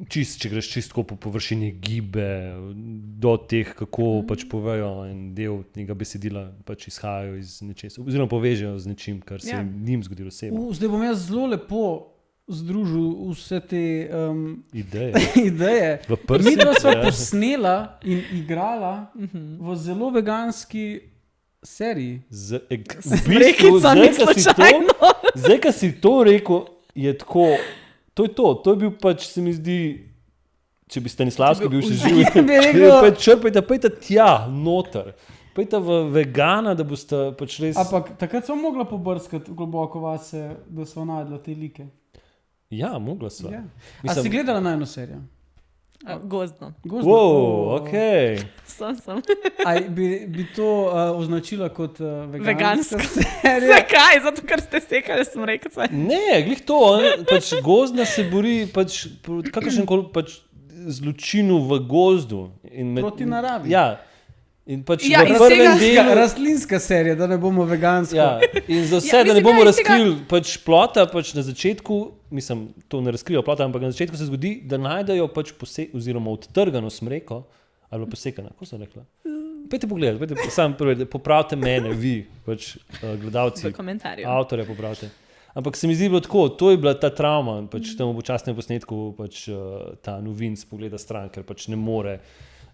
če greš čisto po površini gibe do teh, kako pač povejo in del tega besedila pač izhajajo iz nečesa, oziroma povežejo z nečim, kar se njim zgodilo osebno. Zdaj bom jaz zelo lepo združil vse te ideje. Mi dva sva posnela in igrala v zelo veganski seriji. Zdaj, ko si to rekel, je tako. To je bil pač, se mi zdi, če bi Stanislavski bil še živ, črpajte, pejte tja, noter, pejte v vegana, da boste pač res... Ampak takrat so mogla pobrskati globoko vase, da so najdla te like. Ja, mogla so. Ja. A si gledala na eno serijo? Gozdno. Wow, okej. Sem. Aj, bi to označila kot veganska serija? Zakaj? Zato, ker ste sekali smrekce? Ne, glih to. Pač gozdna se bori kakršenkoli pač zločinu v gozdu. Proti naravi. Ja. In pač v prvem delu... Rastlinska serija, da ne bomo vegansko. Ja, in za vse, da ne bomo razkrili pač plota, pač na začetku, mislim, to ne razkrijo plota, ampak na začetku se zgodi, da najdejo pač oziroma odtrgano smreko, ali posekano, kako sem rekla? Pejte pogledati, sam prvi, popravite mene, vi, pač gledalci, avtorja popravite. Ampak se mi zdi bilo tako, to je bila ta travma, pač tam v počasnem posnetku pač ta novinc pogleda stran, ker pač ne more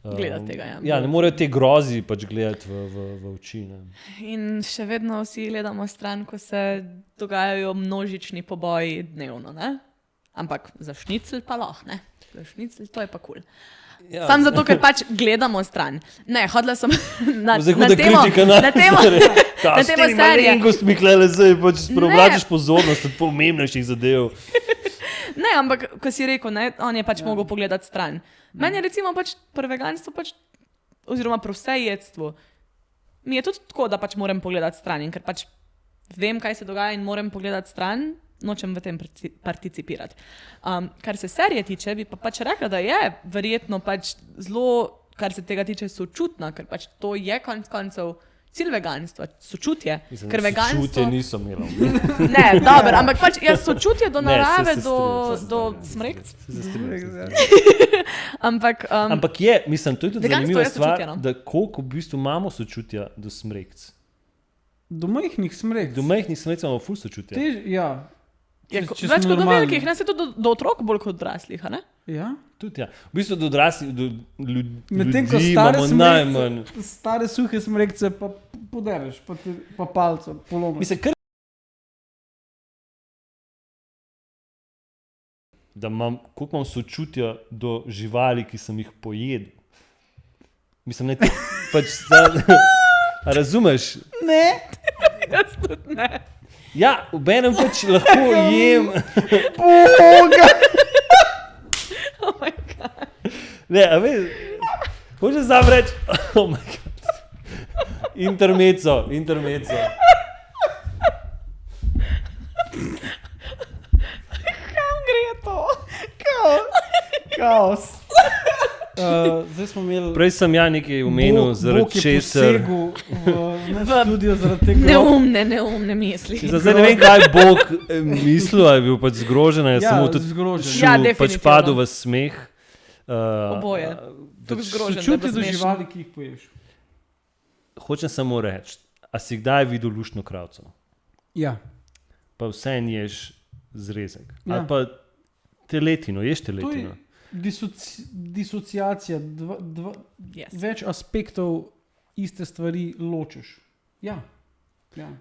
gledati tega. Ja, ne morejo te grozi pač gledati v oči. Ne. In še vedno vsi gledamo stran, ko se dogajajo množični poboji dnevno, ne? Ampak za šnicl pa lahko, ne? Za šnicl, to je pa kul. Ja. Sam zato, ker pač gledamo stran. Ne, hodila sem na temo serije. Malenkost mi klele zdaj, pač spreobračaš pozornost od pomembnejših zadev. Ne, ampak ko si rekel, ne, on je pač mogel pogledati stran. Meni je recimo pač pri veganstvu pač, oziroma pri vsejedstvu, mi je tudi tako, da pač moram pogledati stran in ker pač vem, kaj se dogaja in moram pogledati stran, nočem v tem participirati. Kar se serije tiče, bi pa pač rekla, da je verjetno pač zelo, kar se tega tiče, sočutna, ker pač to je konec koncev cilj veganstva, sočutje. Mislim, Ker veganstvo... Sočutje niso imeli. Ne, dobro, ampak pač sočutje do Ne, narave, se do strinjam. smrekc. Ampak Ampak mislim, to je tudi veganstvo zanimiva je stvar, sočutje, no. da koliko v bistvu imamo sočutja do smrekc. Do majhnih smrek. Do majhnih smrekc imamo ful sočutja. Ja. je, Če več smo kot do normalni. velikih, ne se tudi do otrok bolj kot odraslih, a ne? Ja. Tudi, ja. V bistvu do odraslih, do Medtem ko ljudi stare imamo najmanj. stare suhe smrekce pa podereš, pa palco polomiš. Mislim, koliko imam sočutja do živali, ki sem jih pojedel. Mislim, ne, pač, a razumeš? Ne. Jaz tudi ne. Ja, obenem pač lahko jem. Boga. Oh my God. Ne, a veš, hočeš sam reči, oh my God. Intermezzo. Kam gre to? Kaos. Zdaj smo imeli... Prej sem nekaj omenil, zaradi česar. Bog je posegel v studio zaradi tega. Neumne misli. Zdaj ne vem, kaj Bog mislil, ali je bil pač zgrožen, ali je samo tudi zgrožen. Ja, pač definitivno. padel v smeh. Oboje. Tukaj zgrožen, da bo Sočutje do smešno. živali, ki jih poješ. Hočem samo reči, a si kdaj videl luštno kravco? Ja. Pa vse ješ zrezek. Ja. Ali pa teletino, ješ To teletino. je disociacija, Yes. več aspektov iste stvari ločeš. Ja.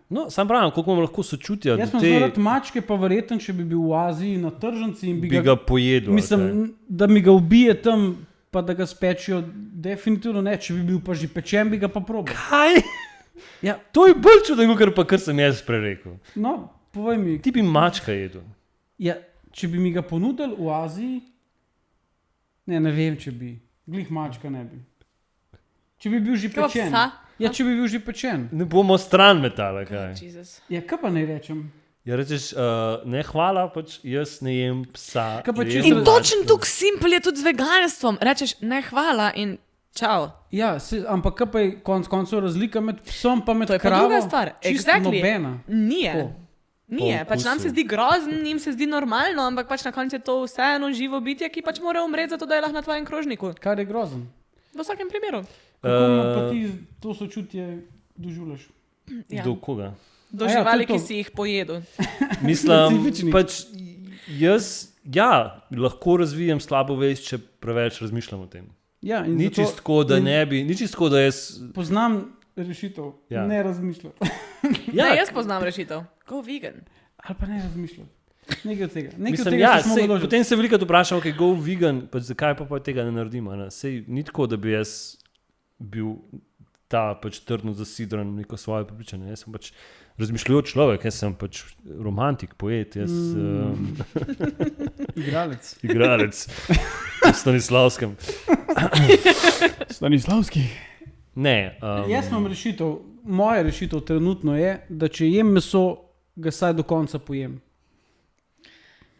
No, sam pravim, koliko imamo lahko sočutja Jaz do sem te, zaradi mačke pa verjeten, če bi bil v Aziji na tržnici in bi ga pojedel. mislim, da mi ga ubije tam, pa da ga spečijo, definitivno ne. Če bi bil pa že pečen, bi ga pa probal. Kaj? Ja. To je bolj čudno, kar sem jaz prerekel. No, povej mi, Ti bi mačka jedel. ja, če bi mi ga ponudili v Aziji, ne vem, če bi. Glih mačka ne bi. Če bi bil že Kaj pa pečen. psa? Ja, če bi bil že pečen. Ne bomo stran metala, kaj. Jesus. Ja, kaj pa ne rečem? Ja, rečeš, ne hvala, pač jaz ne jem psa. Kaj pa jem čisto- In mačko. točno tako simpel je tudi z veganstvom. Rečeš ne hvala in čau. Ja, ampak kaj pa je konec koncev razlika med psom pa med To je pa kravo? druga stvar. Čisto Exactly. nobena. Nije. Tako. Nije, Po pač nam okusu. se zdi grozen, njim se zdi normalno, ampak pač na koncu je to vseeno živo bitje, ki pač mora umreti, zato da je lahko na tvojem krožniku. Kar je grozen. V vsakem primeru. Kako pa ti to sočutje doživljaš? Ja. Do koga? Do A ja, živali, to je to. ki si jih pojedel. Mislim, Specifični. pač jaz, lahko razvijem slabo vest, če preveč razmišljam o tem. Ja, in Ni zato čisto, da ne bi, ni čisto, da jaz... poznam rešitev, Ja. ne razmišljati. Ja. Ne, jaz poznam rešitev. Go vegan. Ali pa ne razmišljati. Nekaj od tega. Nekaj od Mislim, tega ja, se smo odložili. potem se veliko vprašam, okay, go vegan, pač zakaj pa tega ne naredimo. Ne? Sej ni tako, da bi jaz bil ta pač trdno zasidran v neko svoje prepričanje. Jaz sem pač razmišljujoč človek, jaz sem pač romantik, poet, jaz Igralec. igralec v Stanislavskem. Stanislavski. Ne, Jaz imam rešitev. Moja rešitev trenutno je, da če jem meso, ga saj do konca pojem.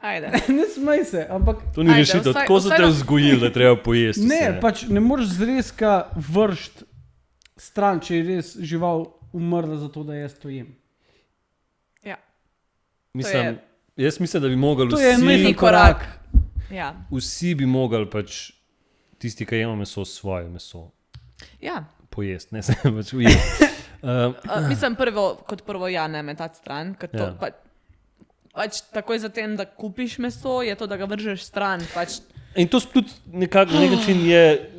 Ajde. Ne smej se, ampak to ni Ajde, rešitev, vsaj- tako so vsaj te na- vzgojili, da je treba pojesti. ne, vse. pač ne moreš zrezka vršt stran, če je res žival umrla zato, da jaz to jem. Ja. Mislim, jaz mislim, da bi mogli To je en majhen vsi, korak. Ja. vsi bi mogli pač tisti, ki jemo meso, svoje meso Ja. pojesti, ne se pač ujeti. Mislim, kot prvo, ja, ne metati stran. ker To, Ja. pač takoj zatem, da kupiš meso, je to, da ga vržeš stran. Pač, In to tudi na nek način je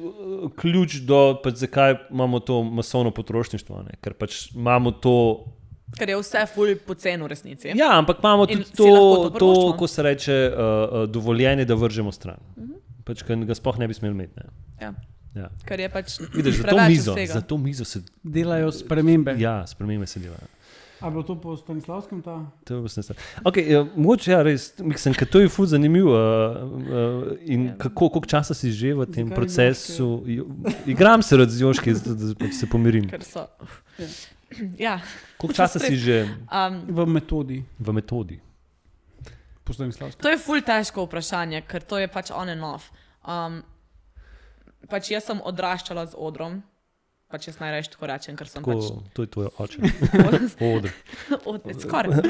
ključ do, pač, zakaj imamo to masovno potrošništvo. Ne? Ker pač imamo to. ker je vse ful pocen v resnici. Ja, ampak imamo In tudi si lahko to to privoščimo. ko se reče, dovoljenje, da vržemo stran. Pač, ker ga sploh ne bi smeli imeti. Ne? Ja. Ja. Ker je pač Vidiš, preveč vsega. za to mizo se Delajo spremembe. ja, spremembe se delajo. A bilo to po Stanislavskem ta? To je okay, mogoče ja, res, mislim, ker to je ful zanimivo in koliko časa si že v tem Zakaj procesu. Igram se rad z Joški, zato da pač se pomirim. Ker so. Ja. Koliko časa si že V metodi v metodi? po Stanislavskem. To je ful težko vprašanje, ker to je pač on and off. Pač jaz sem odraščala z odrom pač jaz najraje tako rečem, ker sem To je tvoj oče. Oder. skoraj.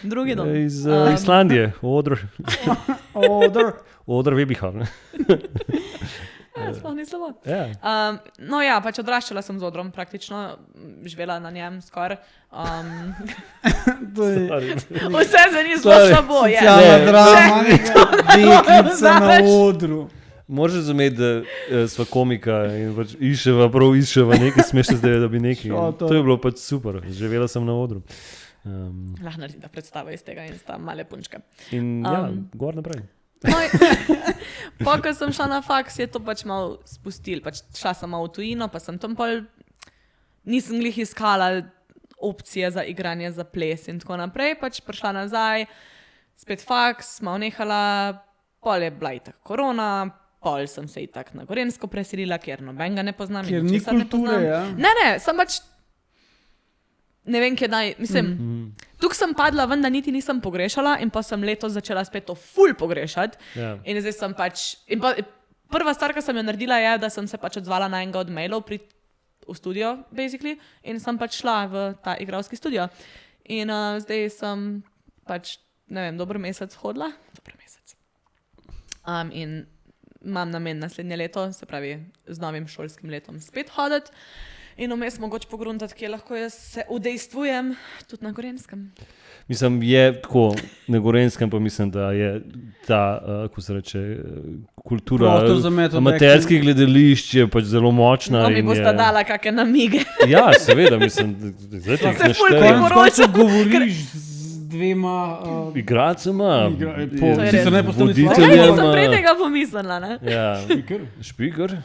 Drugi dom. Iz Islandije. Oder. Oder Webiha. Sploh ni slabo. Ja. No ja, pač odraščala sem z odrom praktično, živela na njem skoraj. Vse zveni zelo slabo. Socialna drama, deklica na odru. Moraš razumeti, da sva komika in pač iščeva nekaj smešne zdaj, da bi nekaj. To je bilo pač super, živela sem na odru. Lahko naredim predstavo iz tega in sta male punčke. In gor naprej. No, pa, ko sem šla na faks, je to pač malo spustil. Pač šla sem malo v tujino, pa sem tam pol, nisem glih iskala opcije za igranje, za ples in tako naprej. Pač prišla nazaj, spet faks, malo nehala, pol je bila itak korona, pol sem se itak na Gorenjsko preselila, ker nobenega ne poznam. Ker ni kulture, ja. Ne, sem pač, ne vem, kje naj, mislim, tukaj sem padla ven, da niti nisem pogrešala in pa sem letos začela spet to ful pogrešati. Ja. In zdaj sem pač, prva stvar, ki sem jo naredila je, da sem se pač odzvala na enega od mailov v studio, basically, in sem pač šla v ta igralski studio. In zdaj sem pač, ne vem, dober mesec hodila, in imam namen naslednje leto, se pravi z novim šolskim letom spet hoditi. In vmes mogoče pogruntati, kje lahko jaz se udejstvujem tudi na Gorenjskem. Mislim, je tako na Gorenjskem, pa mislim, da je ta, kako se reče, kultura amaterskih gledališč je pač zelo močna. No, mi boste dala kakšne namige. Ja, seveda, mislim, zdaj ti se ful priporoča. Govoriš z dvema igralcema, voditeljema. Sem prej tega pomislila, ne? Ja, Špiker.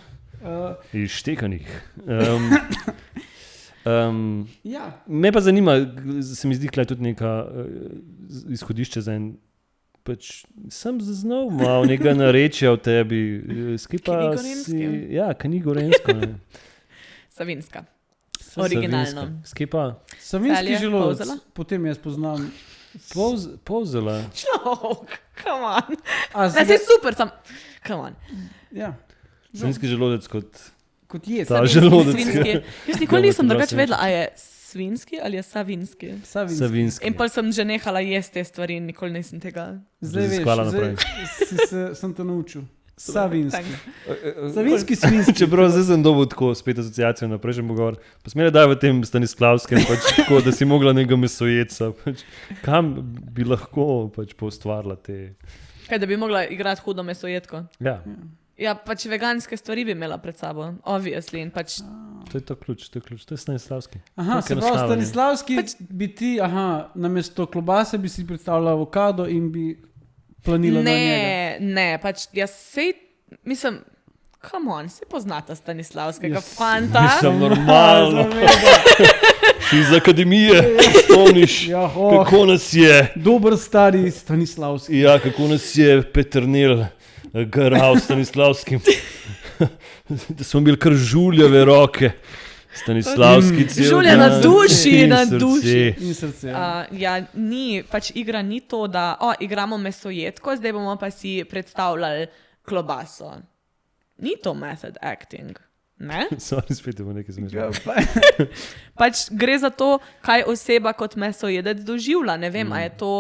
Iz štekanih. Ja. Me pa zanima, se mi zdi, da je tudi neka izhodišče za en, pač sem zaznal malo nekaj narečja v tebi. Ja, kaj ni Gorenjsko. Savinska. Originalno. Skipa? Savinski želodec, potem jaz poznam. Povzela. Človek, come on. Ne, se super, sam, come on. Ja. Savinski želodec kot je. Ta želodec. Jaz nikoli nisem drugače vedela, a je svinski ali je savinski. Savinski. In pa sem že nehala jesti te stvari in nikoli nisem tega. Zdaj veš, sem te naučil. Savinski. Savinski svinski. Čeprav zdaj sem dobil tako spet asociacijo na prejšnjem pogovor. Pa smela daj v tem Stanislavskem, pač tako, da si mogla nekega mesojedca. Pač, kam bi lahko pač poustvarila te... Kaj, da bi mogla igrati hudo mesojedko? Ja. Ja, pač veganske stvari bi imela pred sabo, obviously. In pač... To je to ključ, to je Stanislavski. Aha, se pravi, Stanislavski bi ti, namesto klobase bi si predstavljala avokado in bi planila na njega. Ne, pač jaz sej, mislim, come on, se poznata Stanislavskega fanta. Mislim, normalno. Iz akademije, spomniš, kako nas je... Dober stari Stanislavski. Ja, kako nas je Peternel garal Stanislavskim. Da smo bili kar žuljave roke. Stanislavski cel. Žulja na duši, na duši. In srce. Ja, ni, pač igra ni to, da igramo mesojedko, zdaj bomo pa si predstavljali klobaso. Ni to method acting. Ne? Sorry, spet bomo nekaj zmešali. Pač gre za to, kaj oseba kot mesojedec doživlja. Ne vem, a je to,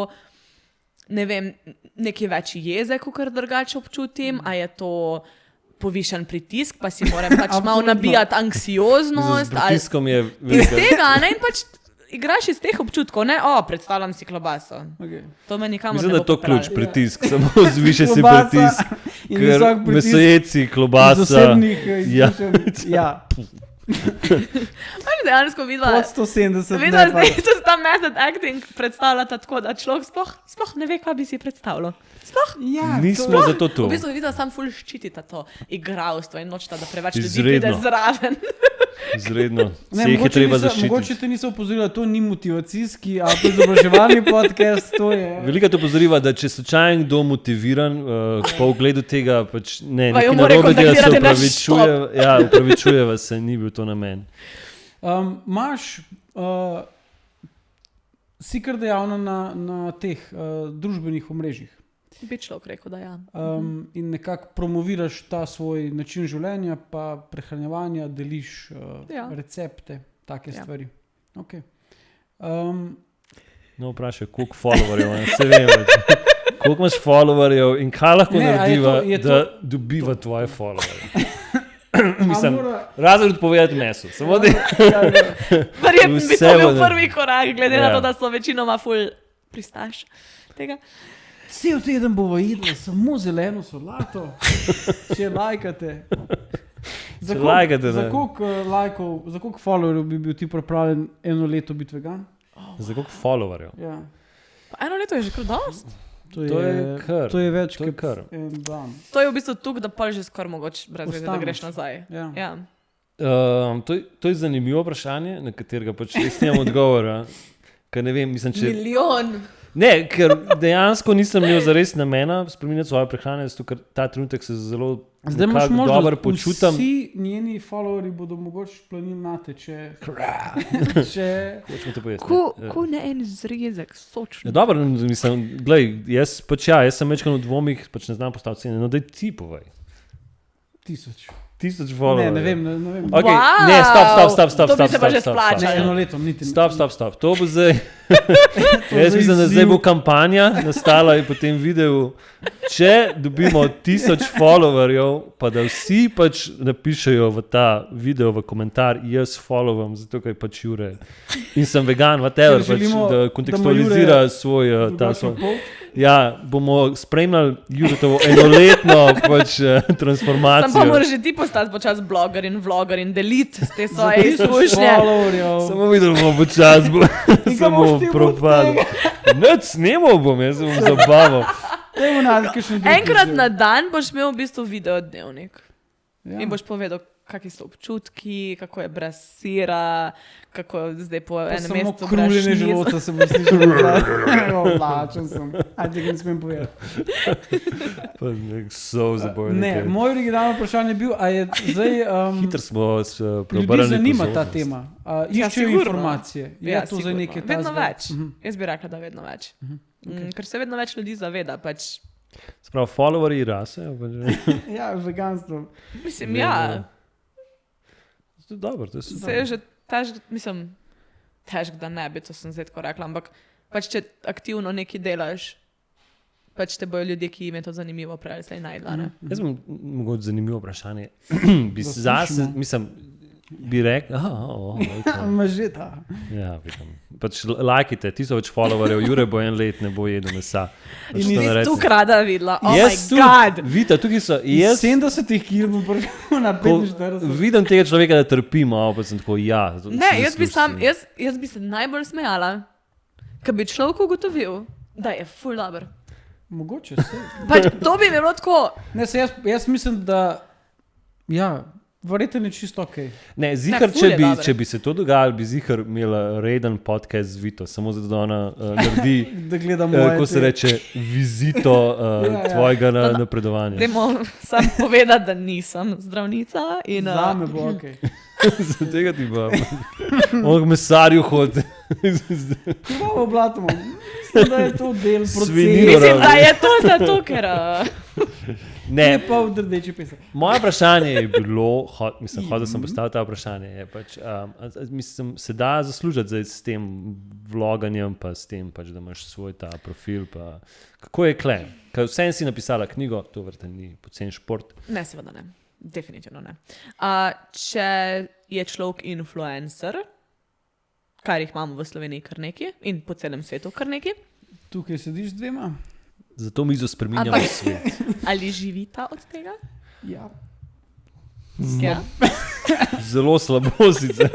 ne vem, neki več jeze, kakor drugače občutim, a je to povišen pritisk, pa si moram pač malo nabijati anksioznost. Z pritiskom je... Iz tega, ne? In pač igraš iz teh občutkov, ne? Predstavljam si klobaso. Okay. To me nikamor mislim, ne bo da to popravilo. ključ, pritisk, samo zviše si pritisk. Ker mesojeci, klobasa... Iz osebnih izkušenj. Ja. Dejansko vidva... Pod 170. Vidva zdaj, če se ta method acting predstavljata tako, da človek sploh ne ve, kaj bi si predstavljal. Sploh? Ja, nismo zato tu. V bistvu vidva sam ful ščitita to igralstvo in nočeta, da preveč ljudi pride zraven. Izredno. Se jih je treba zaščititi. Mogoče te niso opozorila, to ni motivacijski, a to izobraževalni podcast, to je... Veliko te opozoriva, da če slučajno kdo motiviran po ogledu tega, pač ne, Pa jo nekaj more narobe dela, se kontaktirati naš upravičujeva se, ni bil to namen. Si kar dejavna na teh družbenih omrežjih. Bi človek rekel, da ja. In nekako promoviraš ta svoj način življenja, pa prehranjevanja, deliš recepte, take stvari. Okay. No, vprašaj, koliko followerjev imaš, se vem, koliko imaš followerjev in kaj lahko narediva, da dobiva tvoje followerje. Mislim, razen odpovedati meso. Samo da... Verjetno bi to bil prvi korak, glede na to, da so večinoma ful pristaš tega. Cel teden bomo jedli samo zeleno solato, če lajkate. Za koliko followerjev bi bil ti pripravljen eno leto biti vegan? Za koliko followerjev? Ja. Pa eno leto je že kar dost. To je več kot en dan. To je v bistvu tukaj, da pa že skoraj mogoče brez veze, da greš nazaj. Ja. To je zanimivo vprašanje, na katerega pač res nimam odgovora. Ker ne vem, mislim, če... Milijon! Ne, ker dejansko nisem imel zares namena spreminjati svoje prehrane, zato ker ta trenutek se zelo dobro počutam. Vsi njeni followeri bodo mogoče planili nate, če... Hočemo to pojesti. Ko ne en zrezek, sočno. Ja, dobro, mislim, glej, jaz sem večkrat v dvomih, pač ne znam postaviti cene, no daj ti povej. 1000 followerjev. Ne vem. Okay, ne, stop. To bi se pa že splačalo. Ne, eno leto, niti ne. Stop. To bo zdaj... Jaz mislim, da zdaj bo kampanja nastala in potem videl, če dobimo 1000 followerjev, pa da vsi pač napišejo v ta video, v komentar, jaz followam, zato kaj pač Jure. In sem vegan, whatever, pač, da kontekstualizira svoj... Ja, bomo spremljali Juretovo enoletno pač transformacijo. Sam pa moraš že ti postati počas bloger in deliti te svoje izkušnje. Samo videl bomo počas, samo propad. Nic snemal bom, jaz bom zabaval. Enkrat na dan boš imel v bistvu video dnevnik. In boš povedal, kakšni so občutki, kako je brez sira, kako zdaj po enem mesecu brez šnic. Samo kruljenje želodca se bo slišal. Lačen sem. Ajde, ga ne smem povedati. Pa nek sov zabojnik. Ne, moje originalno vprašanje je bil, a je zdaj... Hitro smo preobrali. Ljudi zanima ta tema. Iščejo informacije. Ja, sigurno. Vedno več. Jaz bi rekla, da vedno več. Ker se vedno več ljudi zaveda, pač... Spravo, followerji rase? Ja, veganstvo. Mislim, ja. To je dobro, to je super. Se je že težko, da ne bi, to sem zdaj tako rekla, ampak pač če aktivno nekaj delaš, pač te bojo ljudje, ki jim je to zanimivo, prej ali slej najdla, ne? Jaz bom mogoče zanimivo vprašanje. Bi rekel, Imaš že ta. Ja, vidim. Pač lajkite, 1000 followerjev, Jure bo en let ne bo jedel mesa. In nisem tukaj rada videla, oh my god. Vidite, tukaj so, 70 kil bom prišel na 45. Vidim tega človeka, da trpi malo, pa sem tako, ja. Ne, jaz bi se najbolj smejala, ko bi človek ugotovil, da je ful dober. Mogoče se. Pač to bi mi bilo tako. Ne, jaz mislim, da, ja, verjetno je čisto okej. Ne, zihar, če bi se to dogajalo, bi zihar imela reden podcast z Vito, samo zato, da ona naredi, ko se reče, vizito tvojega napredovanja. Dajmo sam povedati, da nisem zdravnica. Zame bo okej. Za tega ti bo. On k mesarju hodi. Kako oblatimo? Mislim, da je to del procesa. Mislim, da je to zato, ker... Ne, pa v rdeči pesek. Moje vprašanje je bilo, hodil sem postaviti ta vprašanje, je pač, mislim, se da zaslužiti zdaj s tem vloganjem, pa s tem, pač, da imaš svoj ta profil, pa kako je kle? Ker vsem si napisala knjigo, to vrten ni pocen šport. Ne, seveda ne. Definitivno ne. Če je človek influencer, kar jih imamo v Sloveniji kar neki in po celem svetu kar neki. Tukaj sediš z dvema. Zato mizo spreminjamo svet. Ali živita od tega? Ja. Zelo slabo sicer.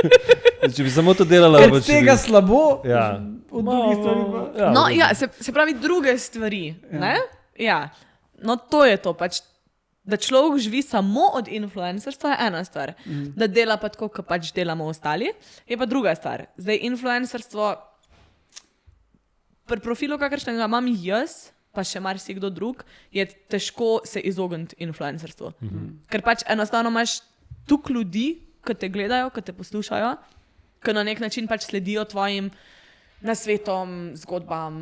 Če bi samo to delala... Od tega slabo? Ja. Od drugih stvari pa... Ja, no, ja, se pravi druge stvari. Ne? Ja. No, to je to pač. Da človek živi samo od influencerstva je ena stvar. Da dela pa tako, kot pač delamo ostali, je pa druga stvar. Zdaj, influencerstvo pri profilu, kakršnega imam jaz, pa še marsikdo drug, je težko se izogniti influencerstvu. Ker pač enostavno imaš toliko ljudi, ki te gledajo, ki te poslušajo, ki na nek način pač sledijo tvojim nasvetom, zgodbam,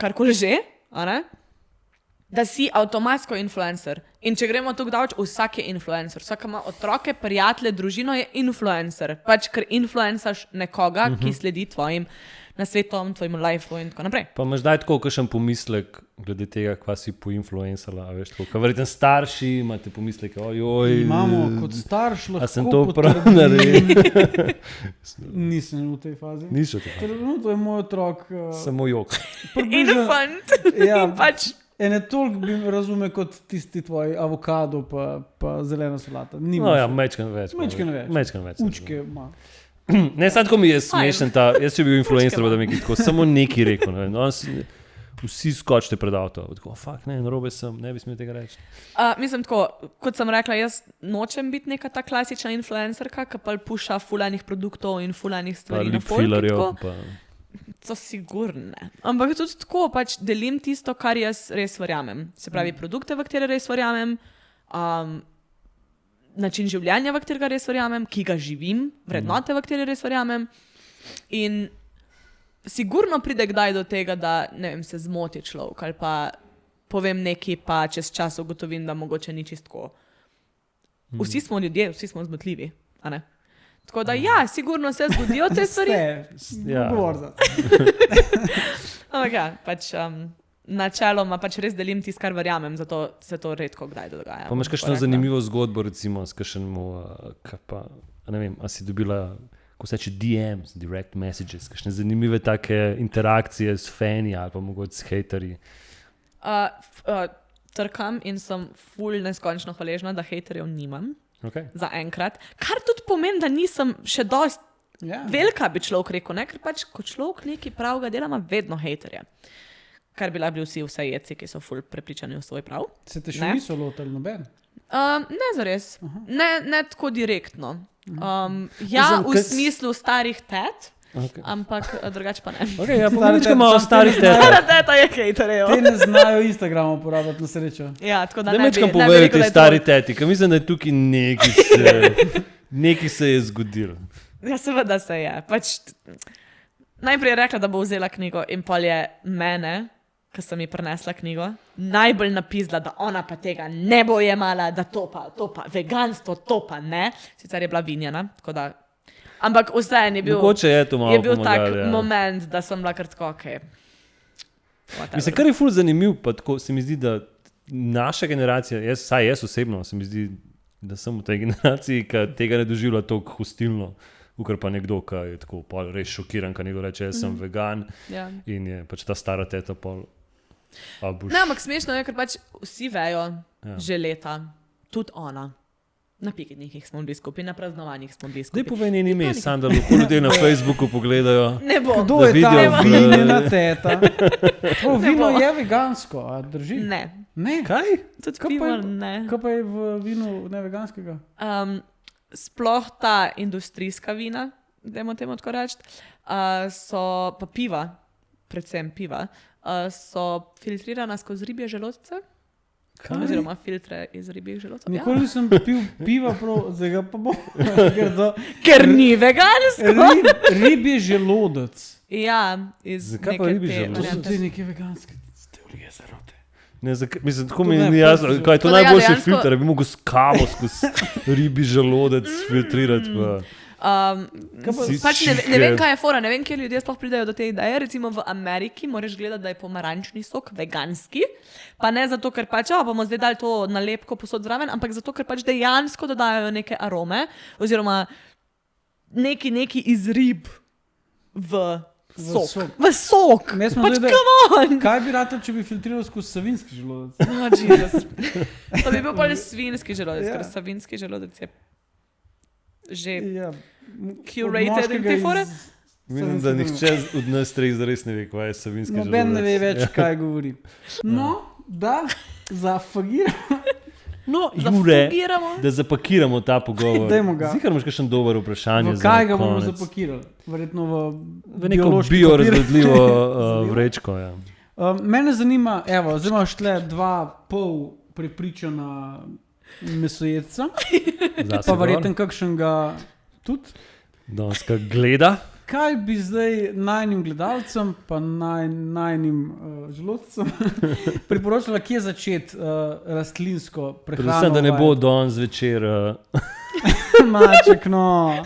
karkoli že, a ne? da si avtomatsko influencer. In če gremo tukaj daleč, vsak je influencer. Vsak ima otroke, prijatelje, družino je influencer. Pač, ker influencaš nekoga, ki sledi tvojim nasvetom, tvojim lifeu in tako naprej. Pa imaš daj tako kakšen pomislek glede tega, kva si poinfluencala, a veš tako, kaj verjetno starši imate pomisleke, ojoj. Imamo kot starš lahko A sem to prav naredil? Nisem v tej fazi. Niso tako. Trenutno je moj otrok Samo jok. Infant. Ja, Pač, ene toliko bi razume kot tisti tvoj avokado pa zelena solata. No ja, mečkan več. Mečkan več. Učke ima. Ne, samo tako mi je smešen ta, jaz če bi bil influencer, da mi tako samo nekaj rekel. Ne, no, vsi skočite pred avto. Tako, fuck, ne, narobe sem, ne bi smel tega reči. mislim tako, kot sem rekla, jaz nočem biti neka ta klasična influencerka, ki pa puša fulanih produktov in fulanih Pa stvari na lip folk. fillerjev, tako. pa... To sigurno ne. Ampak tudi tako, pač delim tisto, kar jaz res verjamem. Se pravi, produkte, v katere res verjamem, način življenja, v katerega res verjamem, ki ga živim, vrednote, v katere res verjamem. In sigurno pride kdaj do tega, da ne vem, se zmoti človek ali pa povem nekaj, pa čez čas ugotovim, da mogoče ni čistko. Vsi smo ljudje, vsi smo zmotljivi, a ne? Tako da ja, sigurno se zgodijo te stvari. Ja. Ampak ja, pač načeloma pač res delim tisto, kar verjamem, zato se to redko kdaj dogaja. Pa imaš kakšno zanimivo zgodbo, recimo, s kakšnemu, pa, ne vem, a si dobila, ko se reče DMs, direct messages, kakšne zanimive take interakcije s fani ali pa mogoče s hejterji. Trkam in sem ful neskončno hvaležna, da hejterjev nimam. Okay. Za enkrat. Kar tudi pomeni, da nisem še dosti velika, bi človek rekel, ne? Ker pač, ko človek nekaj pravega dela, ima vedno hejterje. Kar bi bili vse jedci, ki so ful prepričani v svoj prav. Se te še niso lotili noben? Ne zares. Ne tako direktno. Ja, v smislu starih tet, ampak drugače pa ne. Okay, ja, pa malo starih tet. Stara teta je hejterjev. Te ne znajo Instagrama uporabljati, na srečo. Ja, tako da Ne ne mečkam bi povedati rekel, da je stari teti, ker mislim, da je tukaj nekaj se je zgodilo. Ja, seveda se je. Pač, najprej je rekla, da bo vzela knjigo in pol je mene, ki sem ji prinesla knjigo, najbolj napisala, da ona pa tega ne bo jemala, da to pa veganstvo, to pa ne. Sicer je bila vinjena, tako da... Ampak vseeno je bil, je bil tak moment, da sem bila kar tako, okej. Mislim, kar je ful zanimiv, pa tako se mi zdi, da naša generacija, saj jaz osebno, se mi zdi, da sem v tej generaciji, ki tega ne doživlja toliko hostilno, ukor pa nekdo, ki je tako res šokiran, ki nekdo reče, jaz sem vegan in je pač ta stara teta pol. Ne, ampak smešno je, ker pač vsi vejo že leta, tudi ona. Na piknikih smo bili skupaj, na praznovanjih smo bili skupaj. Daj povej njeni ime, sam da lahko ljudje na Facebooku pogledajo. Ne bom. Kdo je ta vinjena teta? To vino je vegansko, a drži? Ne. Ne? Kaj? Tudi pivo ne. Kaj pa je v vinu neveganskega? Sploh ta industrijska vina, dajmo temu tako reči, so pa piva, predvsem piva, so filtrirana skozi ribje želodce. Oziroma filtre iz ribjih želodcev. Nikoli nisem pil piva, zdaj ga pa bom. Ker ni vegansko. Ribji želodec. Ja, iz Zakaj pa ribji želodec? To so tudi neke veganske teorije zarote. Mislim, tako mi ni jasno, kaj je to najboljši filter, bi mogel s kavo skozi ribji želodec filtrirati. Pač ne vem, kaj je fora, ne vem, kje ljudje sploh pridajo do te ideje. Recimo v Ameriki moraš gledati, da je pomarančni sok veganski, pa ne zato, ker pač bomo zdaj dali to nalepko posod zraven, ampak zato, ker pač dejansko dodajajo neke arome oziroma neki iz rib v sok. V sok! Pač come on! Kaj bi rad, če bi filtriral skozi savinski želodec? Oh, Jesus. To bi bil bolj svinjski želodec, ker savinski želodec je že curated in te fore. Mislim, da nihče od nas treh zares ne ve, kaj je savinski želodec. Noben ne ve več, kaj govori. No, da zafagiramo. No, Jure, da zapakiramo ta pogovor. Dajmo ga. Zikar imaš kakšen dober vprašanje za konec. Kaj ga bomo zapakirali? Verjetno v neko biorazgradljivo vrečko. Ja. Mene zanima, evo, zdaj imaš tle 2,5 prepričana mesojedca, pa verjetno kakšnega tudi. Danes, ki gleda. kaj bi zdaj najnim gledalcem, pa najnim želodcem priporočila, kje začeti rastlinsko prehrano? Predvsem, da ne bo danes zvečer. Maček, no.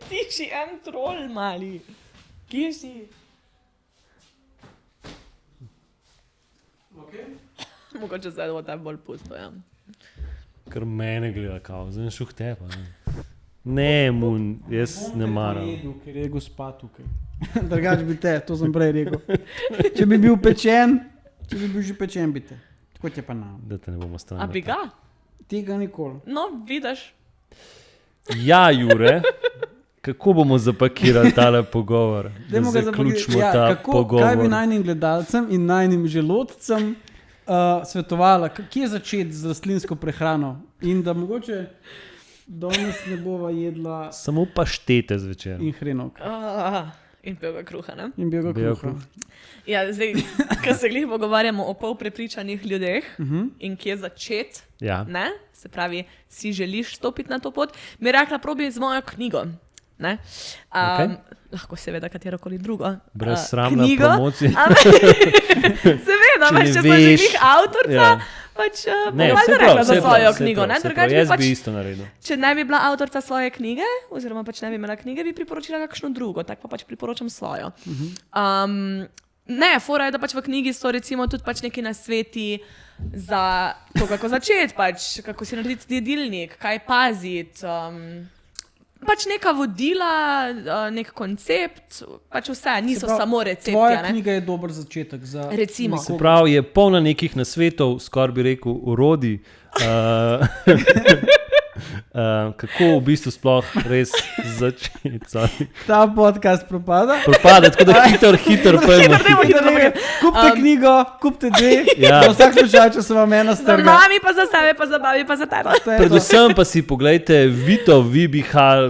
Ti si en trol mali. Kje si? Okay. Mogoče zdaj bo ta bolj pusto, ja. Ker mene gleda, kao, zdaj šuh tepa. Ne, mun, jaz ne maram. Ker je gospa tukaj. Drugač bi te, to sem prej rekel. Če bi bil pečen, že pečen bi te. Tako te pa nam. Da te ne bomo stali. A bi ga? Tega nikoli. No, vidiš. Ja, Jure, kako bomo zapakirali tale pogovor? Da zaključimo ta pogovor. Kaj bi najnim gledalcem in najnim želodcem svetovala, kje začeti z rastlinsko prehrano in da mogoče danes ne bova jedla samo paštete zvečer. In hrenovk. In belega kruha, ne? In belega kruha. Ja, zdaj, ko se glih pogovarjamo o pol prepričanih ljudeh in kje začeti, ne? Se pravi, si želiš stopiti na to pot, mi je rekla, probi z mojo knjigo. Ne? Lahko seveda katerokoli drugo. Brez sramna promocija. Seveda, če smo že njih avtorca, pač bom valjda rekla za svojo knjigo. Jaz bi isto naredil. Če ne bi bila avtorca svoje knjige, oziroma pač ne bi imela knjige, bi priporočila kakšno drugo, tako pa pač priporočam svojo. Ne, fora je, da pač v knjigi so recimo tudi pač neki nasveti za to, kako začeti, pač, kako si narediti jedilnik, kaj paziti, pač neka vodila, nek koncept, pač vse, niso samo recepti. Tvoja knjiga je dober začetek za recimo. Se pravi, je polna nekih nasvetov, skoraj bi rekel, orodij, kako v bistvu sploh res začeti. Ta podcast propada. Propada, tako da hitro pojmo. Kupite knjigo, kupite dve, za vsak slučaj, če se vam ena strga. Za mami, pa za sebe, pa za babi, pa za tebe. Predvsem pa si pogledajte Vito Vibihal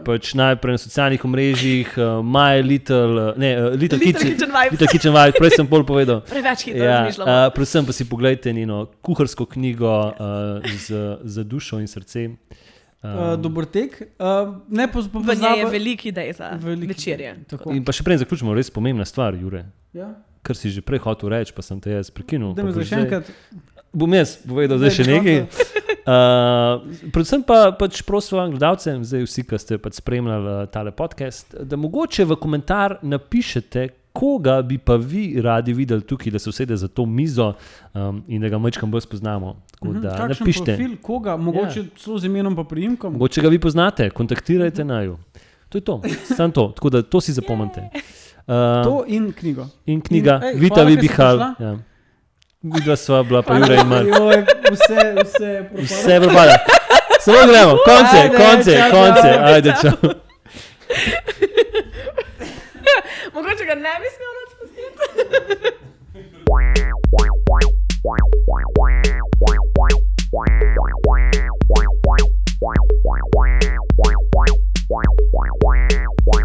pač najprej na socialnih omrežjih, My Little Kitchen Vibe, prej sem bolj povedal. Preveč hitro razmišljamo. Predvsem pa si pogledajte njeno kuharsko knjigo za dušo in srce. Dober tek. V njej je veliki dej za večerje. In pa še prej zaključimo, res pomembna stvar, Jure. Ja? Kar si že prej hotel reči, pa sem te jaz prekinul. Bom jaz povedal zdaj še nekaj. Predvsem pa pač prosim vam gledalcem, zdaj vsi, ki ste pač spremljali tale podcast, da mogoče v komentar napišete, koga bi pa vi radi videli tukaj, da se usede za to mizo in da ga majčkam bolj spoznamo. Kakšen profil, koga, mogoče celo z imenom pa priimkom? Mogoče ga vi poznate, kontaktirajte naju. To je to, samo to, tako da to si zapomnite. To in knjigo. In knjiga, Vita Vibihal. Vidva sva bila pa Jure in Mark. Vse propada. Samo gremo, konce. Ajde, čau. Mogoče ga ne bi smel noč spustiti.